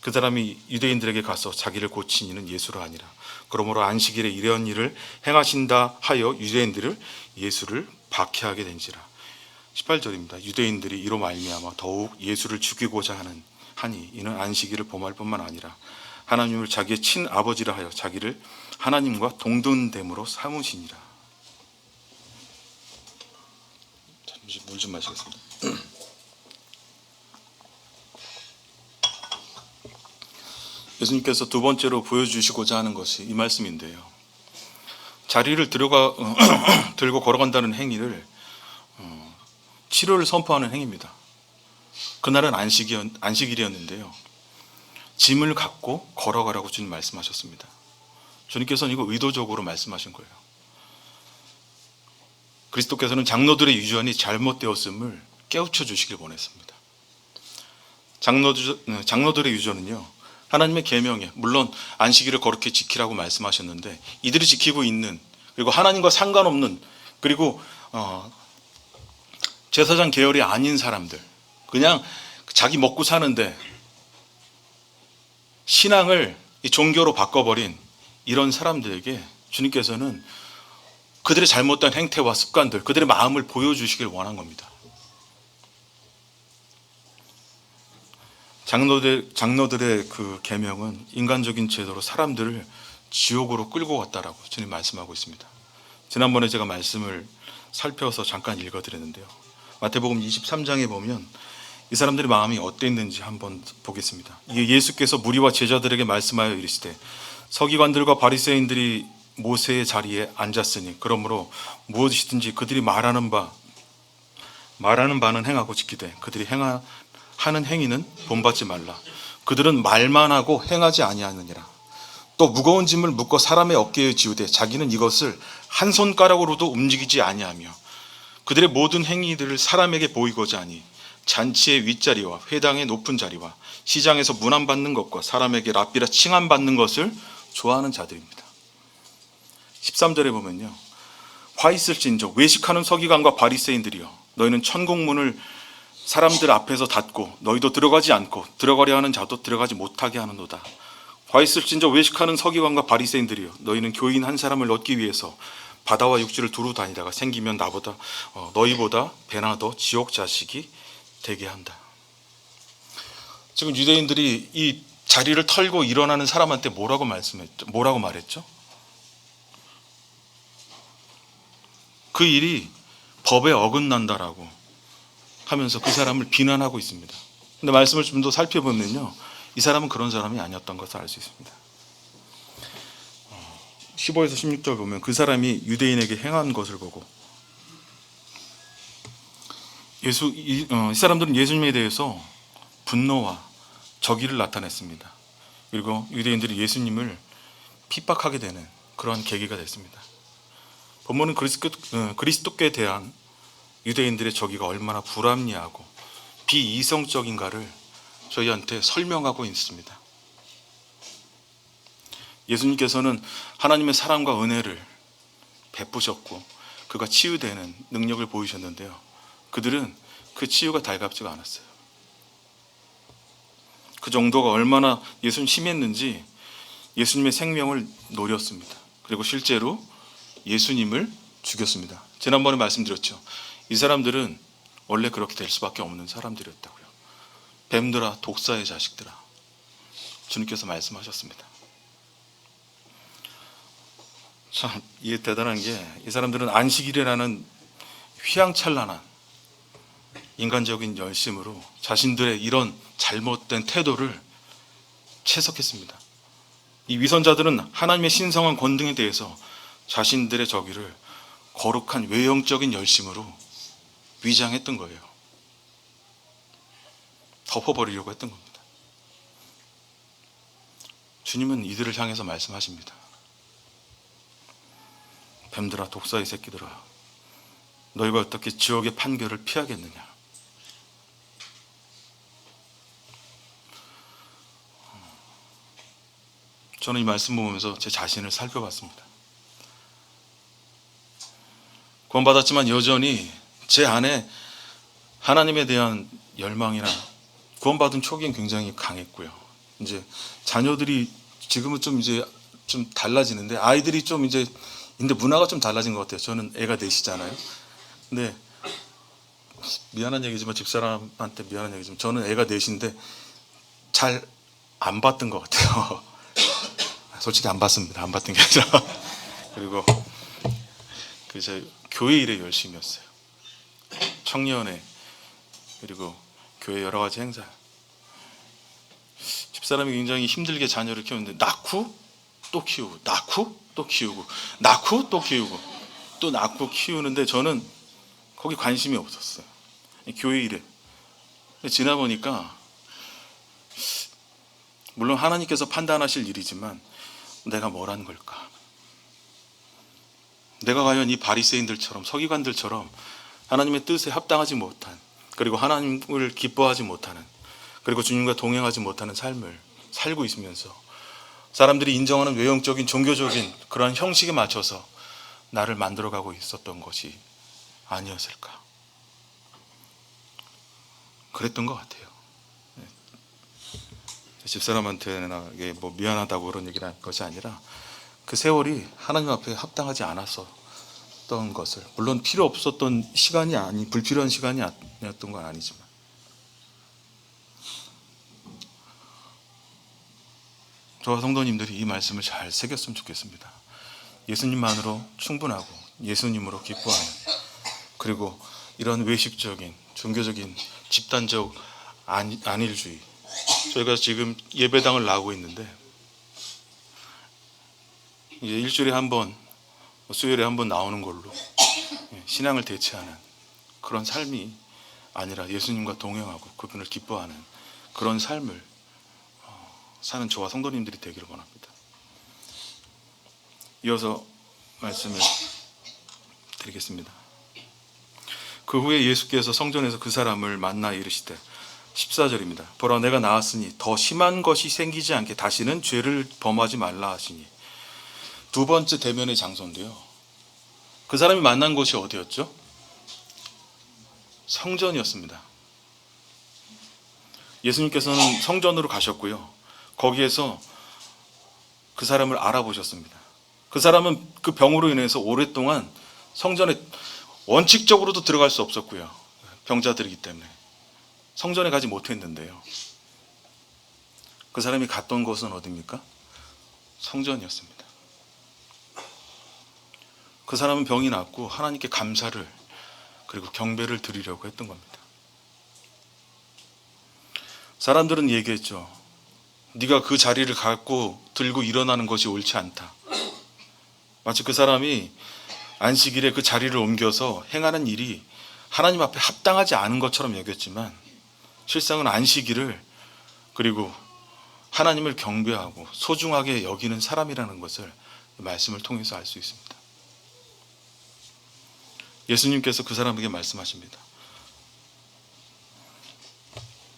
그 사람이 유대인들에게 가서 자기를 고친 이는 예수라 하니라. 그러므로 안식일에 이런 일을 행하신다 하여 유대인들을 예수를 박해하게 된지라. 18절입니다. 유대인들이 이로 말미암아 더욱 예수를 죽이고자 하니 이는 안식일을 범할 뿐만 아니라 하나님을 자기의 친아버지라 하여 자기를 하나님과 동등됨으로 삼으시니라. 잠시 물 좀 마시겠습니다. 예수님께서 두 번째로 보여주시고자 하는 것이 이 말씀인데요, 자리를 들고 걸어간다는 행위를 치료를 선포하는 행위입니다. 그날은 안식일이었는데요, 짐을 갖고 걸어가라고 주님 말씀하셨습니다. 주님께서는 이거 의도적으로 말씀하신 거예요. 그리스도께서는 장로들의 유전이 잘못되었음을 깨우쳐 주시길 원했습니다. 장로들의 유전은요, 하나님의 계명에, 물론 안식일을 거룩히 지키라고 말씀하셨는데 이들이 지키고 있는, 그리고 하나님과 상관없는, 그리고 제사장 계열이 아닌 사람들, 그냥 자기 먹고 사는데 신앙을 종교로 바꿔버린 이런 사람들에게 주님께서는 그들의 잘못된 행태와 습관들, 그들의 마음을 보여주시길 원한 겁니다. 장로들의 그 계명은 인간적인 제도로 사람들을 지옥으로 끌고 갔다라고 주님 말씀하고 있습니다. 지난번에 제가 말씀을 살펴서 잠깐 읽어드렸는데요, 마태복음 23장에 보면 이 사람들의 마음이 어땠는지 한번 보겠습니다. 예수께서 무리와 제자들에게 말씀하여 이르시되 서기관들과 바리새인들이 모세의 자리에 앉았으니 그러므로 무엇이든지 그들이 말하는 바는 행하고 지키되 그들이 하는 행위는 본받지 말라. 그들은 말만 하고 행하지 아니하느니라. 또 무거운 짐을 묶어 사람의 어깨에 지우되 자기는 이것을 한 손가락으로도 움직이지 아니하며 그들의 모든 행위들을 사람에게 보이고자 하니 잔치의 윗자리와 회당의 높은 자리와 시장에서 문안받는 것과 사람에게 랍비라 칭함받는 것을 좋아하는 자들입니다. 13절에 보면요, 화 있을진저 외식하는 서기관과 바리새인들이여 너희는 천국문을 사람들 앞에서 닫고 너희도 들어가지 않고 들어가려 하는 자도 들어가지 못하게 하는도다. 화 있을진저 외식하는 서기관과 바리새인들이여 너희는 교인 한 사람을 얻기 위해서 바다와 육지를 두루 다니다가 생기면 너희보다 배나 더 지옥 자식이 되게 한다. 지금 유대인들이 이 자리를 털고 일어나는 사람한테 뭐라고 말했죠? 그 일이 법에 어긋난다라고 하면서 그 사람을 비난하고 있습니다. 근데 말씀을 좀 더 살펴보면요, 이 사람은 그런 사람이 아니었던 것을 알 수 있습니다. 15에서 16절 보면 그 사람이 유대인에게 행한 것을 보고 이 사람들은 예수님에 대해서 분노와 적의를 나타냈습니다. 그리고 유대인들이 예수님을 핍박하게 되는 그러한 계기가 됐습니다. 본문은 그리스도께 대한 유대인들의 적의가 얼마나 불합리하고 비이성적인가를 저희한테 설명하고 있습니다. 예수님께서는 하나님의 사랑과 은혜를 베푸셨고 그가 치유되는 능력을 보이셨는데요, 그들은 그 치유가 달갑지가 않았어요. 그 정도가 얼마나 예수님 심했는지 예수님의 생명을 노렸습니다. 그리고 실제로 예수님을 죽였습니다. 지난번에 말씀드렸죠. 이 사람들은 원래 그렇게 될 수밖에 없는 사람들이었다고요. 뱀들아, 독사의 자식들아, 주님께서 말씀하셨습니다. 참 이게 대단한 게, 이 사람들은 안식일이라는 휘황찬란한 인간적인 열심으로 자신들의 이런 잘못된 태도를 채석했습니다. 이 위선자들은 하나님의 신성한 권능에 대해서 자신들의 저기를 거룩한 외형적인 열심으로 위장했던 거예요. 덮어버리려고 했던 겁니다. 주님은 이들을 향해서 말씀하십니다. 뱀들아, 독사의 새끼들아, 너희가 어떻게 지옥의 판결을 피하겠느냐. 저는 이 말씀 보면서 제 자신을 살펴봤습니다. 구원받았지만 여전히 제 안에 하나님에 대한 열망이나 구원받은 초기엔 굉장히 강했고요. 이제 자녀들이 지금은 좀 이제 좀 달라지는데, 아이들이 좀 이제 근데 문화가 좀 달라진 것 같아요. 저는 애가 넷이잖아요. 근데 미안한 얘기지만, 집사람한테 미안한 얘기지만, 저는 애가 넷인데 잘 안 봤던 것 같아요. 솔직히 안 봤습니다. 안 봤던 게 아니라. 그리고 제 교회 일에 열심이었어요. 청년회, 그리고 교회 여러 가지 행사. 집사람이 굉장히 힘들게 자녀를 키우는데, 낳고 또 키우고, 낳고 또 키우고, 낳고 또 키우고, 또 낳고 키우는데 저는 거기 관심이 없었어요. 교회 일에. 지나 보니까 물론 하나님께서 판단하실 일이지만 내가 뭘 한 걸까? 내가 과연 이 바리새인들처럼, 서기관들처럼 하나님의 뜻에 합당하지 못한, 그리고 하나님을 기뻐하지 못하는, 그리고 주님과 동행하지 못하는 삶을 살고 있으면서 사람들이 인정하는 외형적인 종교적인 그러한 형식에 맞춰서 나를 만들어가고 있었던 것이 아니었을까? 그랬던 것 같아요. 집사람한테나 뭐 미안하다고 그런 얘기를 할 것이 아니라, 그 세월이 하나님 앞에 합당하지 않았었던 것을, 물론 필요 없었던 시간이 아니, 불필요한 시간이 아니었던 건 아니지만, 저와 성도님들이 이 말씀을 잘 새겼으면 좋겠습니다. 예수님만으로 충분하고 예수님으로 기뻐하는, 그리고 이런 외식적인 종교적인 집단적 안일주의, 저희가 지금 예배당을 나오고 있는데 이제 일주일에 한 번, 수요일에 한 번 나오는 걸로 신앙을 대체하는 그런 삶이 아니라 예수님과 동행하고 그분을 기뻐하는 그런 삶을 사는 저와 성도님들이 되기를 원합니다. 이어서 말씀을 드리겠습니다. 그 후에 예수께서 성전에서 그 사람을 만나 이르시되, 14절입니다. 보라, 내가 나았으니 더 심한 것이 생기지 않게 다시는 죄를 범하지 말라 하시니. 두 번째 대면의 장소인데요, 그 사람이 만난 곳이 어디였죠? 성전이었습니다. 예수님께서는 성전으로 가셨고요, 거기에서 그 사람을 알아보셨습니다. 그 사람은 그 병으로 인해서 오랫동안 성전에 원칙적으로도 들어갈 수 없었고요, 병자들이기 때문에 성전에 가지 못했는데요, 그 사람이 갔던 곳은 어디입니까? 성전이었습니다. 그 사람은 병이 낫고 하나님께 감사를, 그리고 경배를 드리려고 했던 겁니다. 사람들은 얘기했죠. 네가 그 자리를 갖고 들고 일어나는 것이 옳지 않다. 마치 그 사람이 안식일에 그 자리를 옮겨서 행하는 일이 하나님 앞에 합당하지 않은 것처럼 여겼지만, 실상은 안식일을, 그리고 하나님을 경배하고 소중하게 여기는 사람이라는 것을 말씀을 통해서 알 수 있습니다. 예수님께서 그 사람에게 말씀하십니다.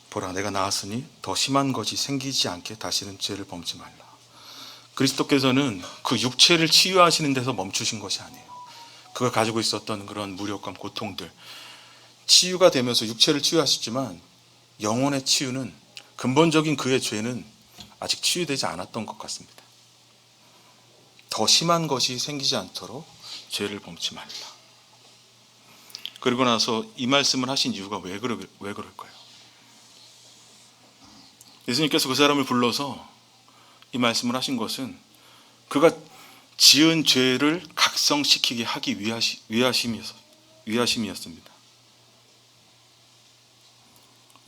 보라, 내가 나았으니 더 심한 것이 생기지 않게 다시는 죄를 범치 말라. 그리스도께서는 그 육체를 치유하시는 데서 멈추신 것이 아니에요. 그가 가지고 있었던 그런 무력감, 고통들, 치유가 되면서 육체를 치유하셨지만 영혼의 치유는, 근본적인 그의 죄는 아직 치유되지 않았던 것 같습니다. 더 심한 것이 생기지 않도록 죄를 범치 말라. 그리고 나서 이 말씀을 하신 이유가 왜 그럴까요? 예수님께서 그 사람을 불러서 이 말씀을 하신 것은 그가 지은 죄를 각성시키게 하기 위하심이었습니다.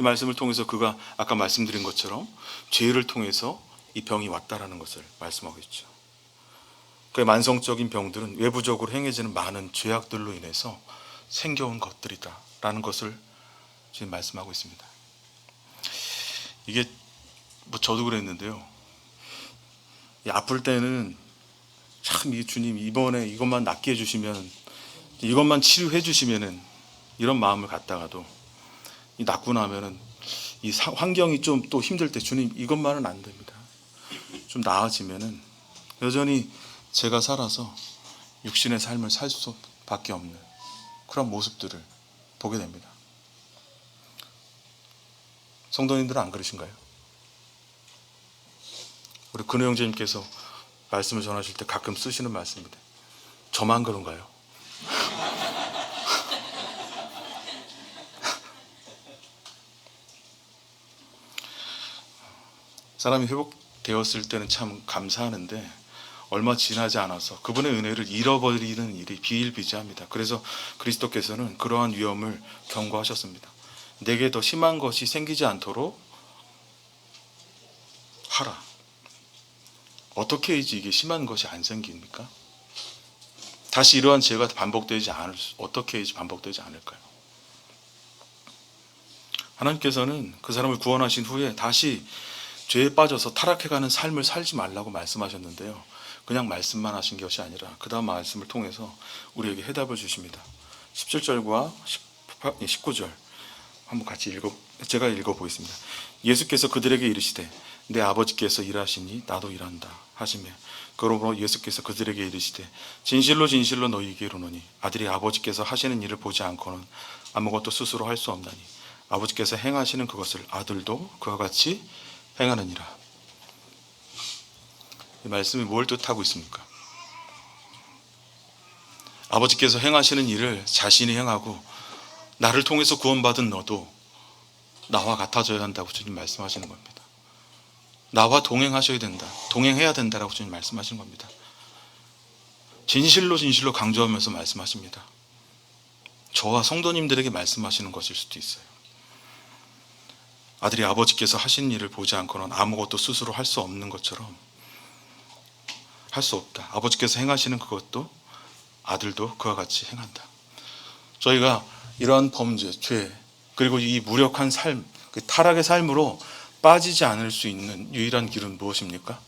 이 말씀을 통해서 그가 아까 말씀드린 것처럼 죄를 통해서 이 병이 왔다라는 것을 말씀하고 있죠. 그 만성적인 병들은 외부적으로 행해지는 많은 죄악들로 인해서 생겨온 것들이다라는 것을 지금 말씀하고 있습니다. 이게 뭐 저도 그랬는데요. 아플 때는 참 이 주님 이번에 이것만 낫게 해주시면, 이것만 치료해 주시면은, 이런 마음을 갖다가도 이 낫고 나면은 이 환경이 좀 또 힘들 때 주님 이것만은 안 됩니다. 좀 나아지면은 여전히 제가 살아서 육신의 삶을 살 수밖에 없는 그런 모습들을 보게 됩니다. 성도님들은 안 그러신가요? 우리 근호 형제님께서 말씀을 전하실 때 가끔 쓰시는 말씀입니다. 저만 그런가요? 사람이 회복되었을 때는 참 감사하는데 얼마 지나지 않아서 그분의 은혜를 잃어버리는 일이 비일비재합니다. 그래서 그리스도께서는 그러한 위험을 경고하셨습니다. 내게 더 심한 것이 생기지 않도록 하라. 어떻게 해야지 이게 심한 것이 안 생깁니까? 다시 이러한 죄가 어떻게 해야지 반복되지 않을까요? 하나님께서는 그 사람을 구원하신 후에 다시 죄에 빠져서 타락해가는 삶을 살지 말라고 말씀하셨는데요. 그냥 말씀만 하신 것이 아니라 그 다음 말씀을 통해서 우리에게 해답을 주십니다. 17절과 19절 한번 같이 제가 읽어보겠습니다. 예수께서 그들에게 이르시되 내 아버지께서 일하시니 나도 일한다 하시며, 그러므로 예수께서 그들에게 이르시되 진실로 진실로 너희에게 이르노니 아들이 아버지께서 하시는 일을 보지 않고는 아무것도 스스로 할 수 없나니 아버지께서 행하시는 그것을 아들도 그와 같이 행하느니라. 이 말씀이 뭘 뜻하고 있습니까? 아버지께서 행하시는 일을 자신이 행하고 나를 통해서 구원받은 너도 나와 같아져야 한다고 주님 말씀하시는 겁니다. 나와 동행하셔야 된다, 동행해야 된다라고 주님 말씀하시는 겁니다. 진실로 진실로 강조하면서 말씀하십니다. 저와 성도님들에게 말씀하시는 것일 수도 있어요. 아들이 아버지께서 하신 일을 보지 않고는 아무것도 스스로 할 수 없는 것처럼 할 수 없다. 아버지께서 행하시는 그것도 아들도 그와 같이 행한다. 저희가 이러한 범죄, 죄, 그리고 이 무력한 삶, 그 타락의 삶으로 빠지지 않을 수 있는 유일한 길은 무엇입니까?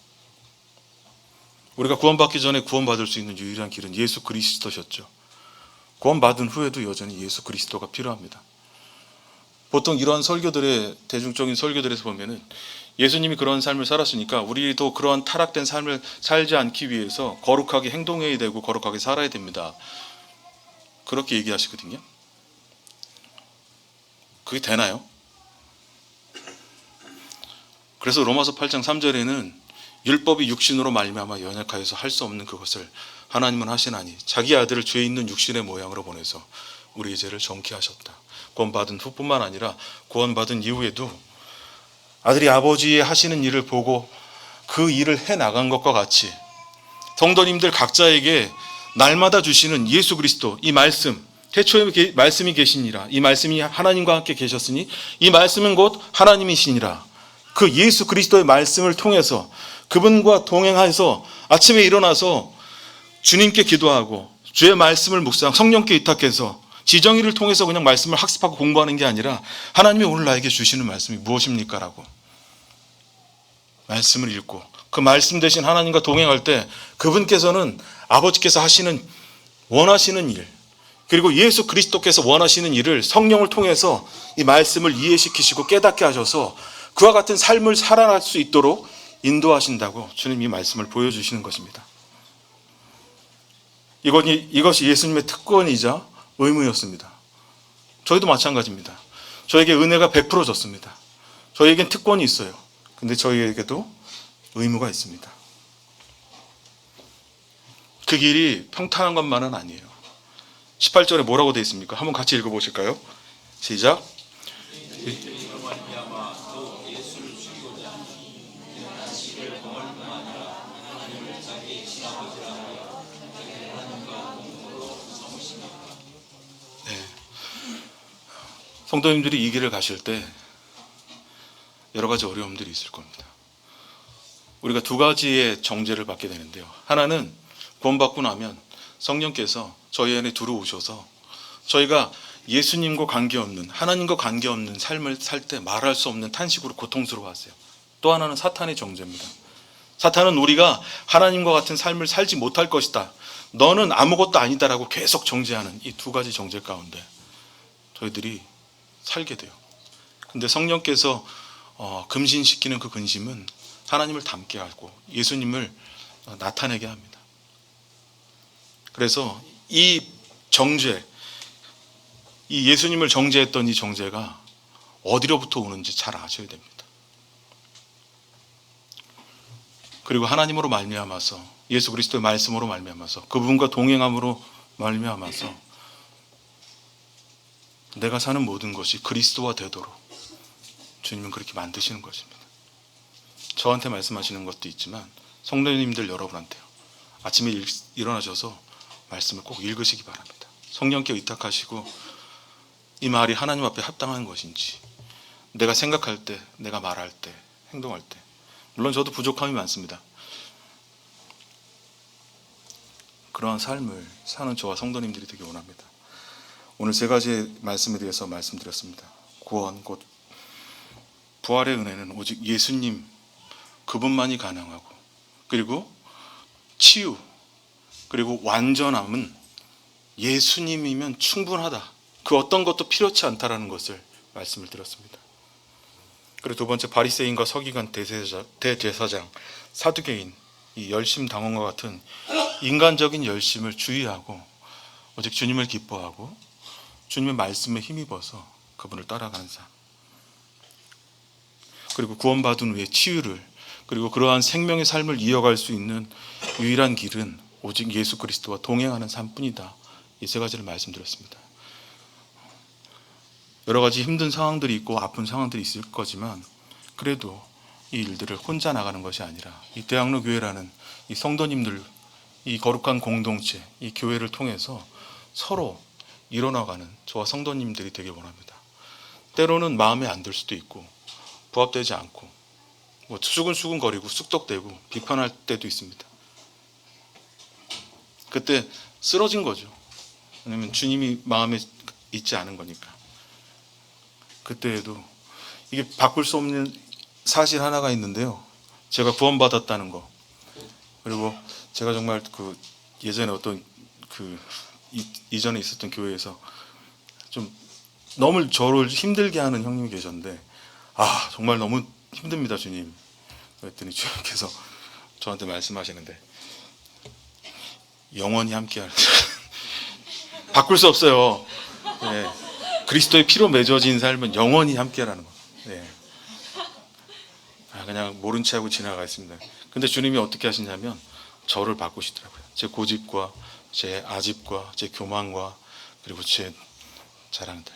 우리가 구원받기 전에 구원받을 수 있는 유일한 길은 예수 그리스도셨죠. 구원받은 후에도 여전히 예수 그리스도가 필요합니다. 보통 이러한 대중적인 설교들에서 보면은 예수님이 그런 삶을 살았으니까 우리도 그러한 타락된 삶을 살지 않기 위해서 거룩하게 행동해야 되고 거룩하게 살아야 됩니다. 그렇게 얘기하시거든요. 그게 되나요? 그래서 로마서 8장 3절에는 율법이 육신으로 말미암아 연약하여서 할 수 없는 그것을 하나님은 하시나니 자기 아들을 죄 있는 육신의 모양으로 보내서 우리의 죄를 정케 하셨다. 구원받은 후뿐만 아니라 구원받은 이후에도 아들이 아버지의 하시는 일을 보고 그 일을 해나간 것과 같이 성도님들 각자에게 날마다 주시는 예수 그리스도, 이 말씀, 태초에 말씀이 계시니라, 이 말씀이 하나님과 함께 계셨으니 이 말씀은 곧 하나님이시니라, 그 예수 그리스도의 말씀을 통해서 그분과 동행해서 아침에 일어나서 주님께 기도하고 주의 말씀을 묵상, 성령께 의탁해서 지정의를 통해서 그냥 말씀을 학습하고 공부하는 게 아니라 하나님이 오늘 나에게 주시는 말씀이 무엇입니까? 라고 말씀을 읽고 그 말씀 대신 하나님과 동행할 때 그분께서는 아버지께서 하시는 원하시는 일, 그리고 예수 그리스도께서 원하시는 일을 성령을 통해서 이 말씀을 이해시키시고 깨닫게 하셔서 그와 같은 삶을 살아갈 수 있도록 인도하신다고 주님이 말씀을 보여주시는 것입니다. 이것이 예수님의 특권이자 의무였습니다. 저희도 마찬가지입니다. 저에게 은혜가 100% 졌습니다. 저희에겐 특권이 있어요. 근데 저희에게도 의무가 있습니다. 그 길이 평탄한 것만은 아니에요. 18절에 뭐라고 되어 있습니까? 한번 같이 읽어보실까요? 시작. 성도님들이 이 길을 가실 때 여러 가지 어려움들이 있을 겁니다. 우리가 두 가지의 정죄를 받게 되는데요. 하나는 구원받고 나면 성령께서 저희 안에 들어오셔서 저희가 예수님과 관계없는, 하나님과 관계없는 삶을 살 때 말할 수 없는 탄식으로 고통스러워하세요. 또 하나는 사탄의 정죄입니다. 사탄은 우리가 하나님과 같은 삶을 살지 못할 것이다, 너는 아무것도 아니다라고 계속 정죄하는 이 두 가지 정죄 가운데 저희들이 살게 돼요. 근데 성령께서 금신시키는 그 근심은 하나님을 닮게 하고 예수님을 나타내게 합니다. 그래서 이 정죄, 이 예수님을 정죄했던 이 정죄가 어디로부터 오는지 잘 아셔야 됩니다. 그리고 하나님으로 말미암아서, 예수 그리스도의 말씀으로 말미암아서, 그분과 동행함으로 말미암아서 내가 사는 모든 것이 그리스도와 되도록 주님은 그렇게 만드시는 것입니다. 저한테 말씀하시는 것도 있지만 성도님들 여러분한테요. 아침에 일어나셔서 말씀을 꼭 읽으시기 바랍니다. 성령께 의탁하시고 이 말이 하나님 앞에 합당한 것인지, 내가 생각할 때, 내가 말할 때, 행동할 때, 물론 저도 부족함이 많습니다. 그러한 삶을 사는 저와 성도님들이 되기 원합니다. 오늘 세 가지의 말씀에 대해서 말씀드렸습니다. 구원, 곧 부활의 은혜는 오직 예수님 그분만이 가능하고, 그리고 치유, 그리고 완전함은 예수님이면 충분하다, 그 어떤 것도 필요치 않다라는 것을 말씀을 드렸습니다. 그리고 두 번째, 바리새인과 서기관, 대제사장, 사두개인, 이 열심당원과 같은 인간적인 열심을 주의하고 오직 주님을 기뻐하고 주님의 말씀에 힘입어서 그분을 따라가는 삶, 그리고 구원받은 후에 치유를, 그리고 그러한 생명의 삶을 이어갈 수 있는 유일한 길은 오직 예수 그리스도와 동행하는 삶뿐이다. 이 세 가지를 말씀드렸습니다. 여러 가지 힘든 상황들이 있고 아픈 상황들이 있을 거지만 그래도 이 일들을 혼자 나가는 것이 아니라 이 대학로 교회라는 이 성도님들, 이 거룩한 공동체, 이 교회를 통해서 서로 일어나가는 저와 성도님들이 되길 원합니다. 때로는 마음에 안 들 수도 있고 부합되지 않고 수근수근거리고 쑥덕대고 비판할 때도 있습니다. 그때 쓰러진 거죠. 왜냐하면 주님이 마음에 있지 않은 거니까. 그때에도 이게 바꿀 수 없는 사실 하나가 있는데요. 제가 구원받았다는 거, 그리고 제가 정말 그 예전에 어떤 그 이전에 있었던 교회에서 좀 너무 저를 힘들게 하는 형님이 계셨는데, 정말 너무 힘듭니다 주님. 그랬더니 주님께서 저한테 말씀하시는데, 영원히 함께하는 바꿀 수 없어요. 네. 그리스도의 피로 맺어진 삶은 영원히 함께라는 거. 네. 그냥 모른 체하고 지나가겠습니다. 근데 주님이 어떻게 하시냐면 저를 바꾸시더라고요. 제 고집과 제 아집과 제 교만과 그리고 제 자랑들.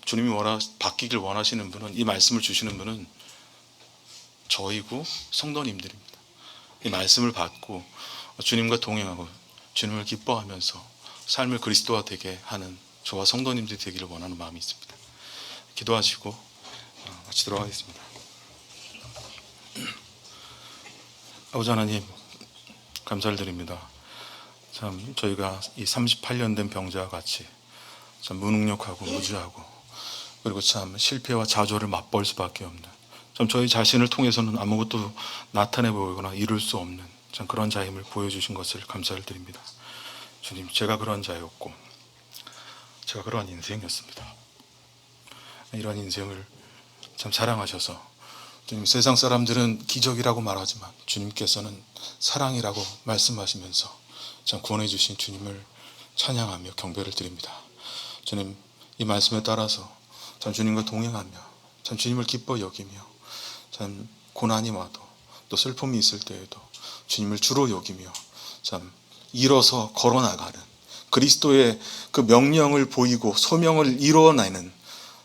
주님이 바뀌길 원하시는 분은, 이 말씀을 주시는 분은 저이고 성도님들입니다. 이 말씀을 받고 주님과 동행하고 주님을 기뻐하면서 삶을 그리스도화 되게 하는 저와 성도님들이 되기를 원하는 마음이 있습니다. 기도하시고 같이 들어가겠습니다. 아버지 하나님, 감사를 드립니다. 참 저희가 이 38년 된 병자와 같이 참 무능력하고 무지하고, 그리고 참 실패와 좌절을 맛볼 수밖에 없는, 참 저희 자신을 통해서는 아무것도 나타내 보이거나 이룰 수 없는 참 그런 자임을 보여주신 것을 감사를 드립니다. 주님, 제가 그런 자였고 제가 그러한 인생이었습니다. 이러한 인생을 참 사랑하셔서, 주님, 세상 사람들은 기적이라고 말하지만 주님께서는 사랑이라고 말씀하시면서 참 구원해 주신 주님을 찬양하며 경배를 드립니다. 주님, 이 말씀에 따라서 참 주님과 동행하며 참 주님을 기뻐 여기며 참 고난이 와도 또 슬픔이 있을 때에도 주님을 주로 여기며 참 일어서 걸어나가는 그리스도의 그 명령을 보이고 소명을 이루어내는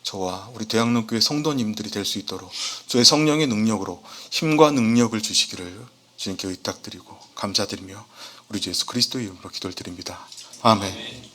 저와 우리 대학로교회 성도님들이 될 수 있도록 주의 성령의 능력으로 힘과 능력을 주시기를 주님께 의탁드리고 감사드리며 우리 주 예수 그리스도의 이름으로 기도를 드립니다. 아멘.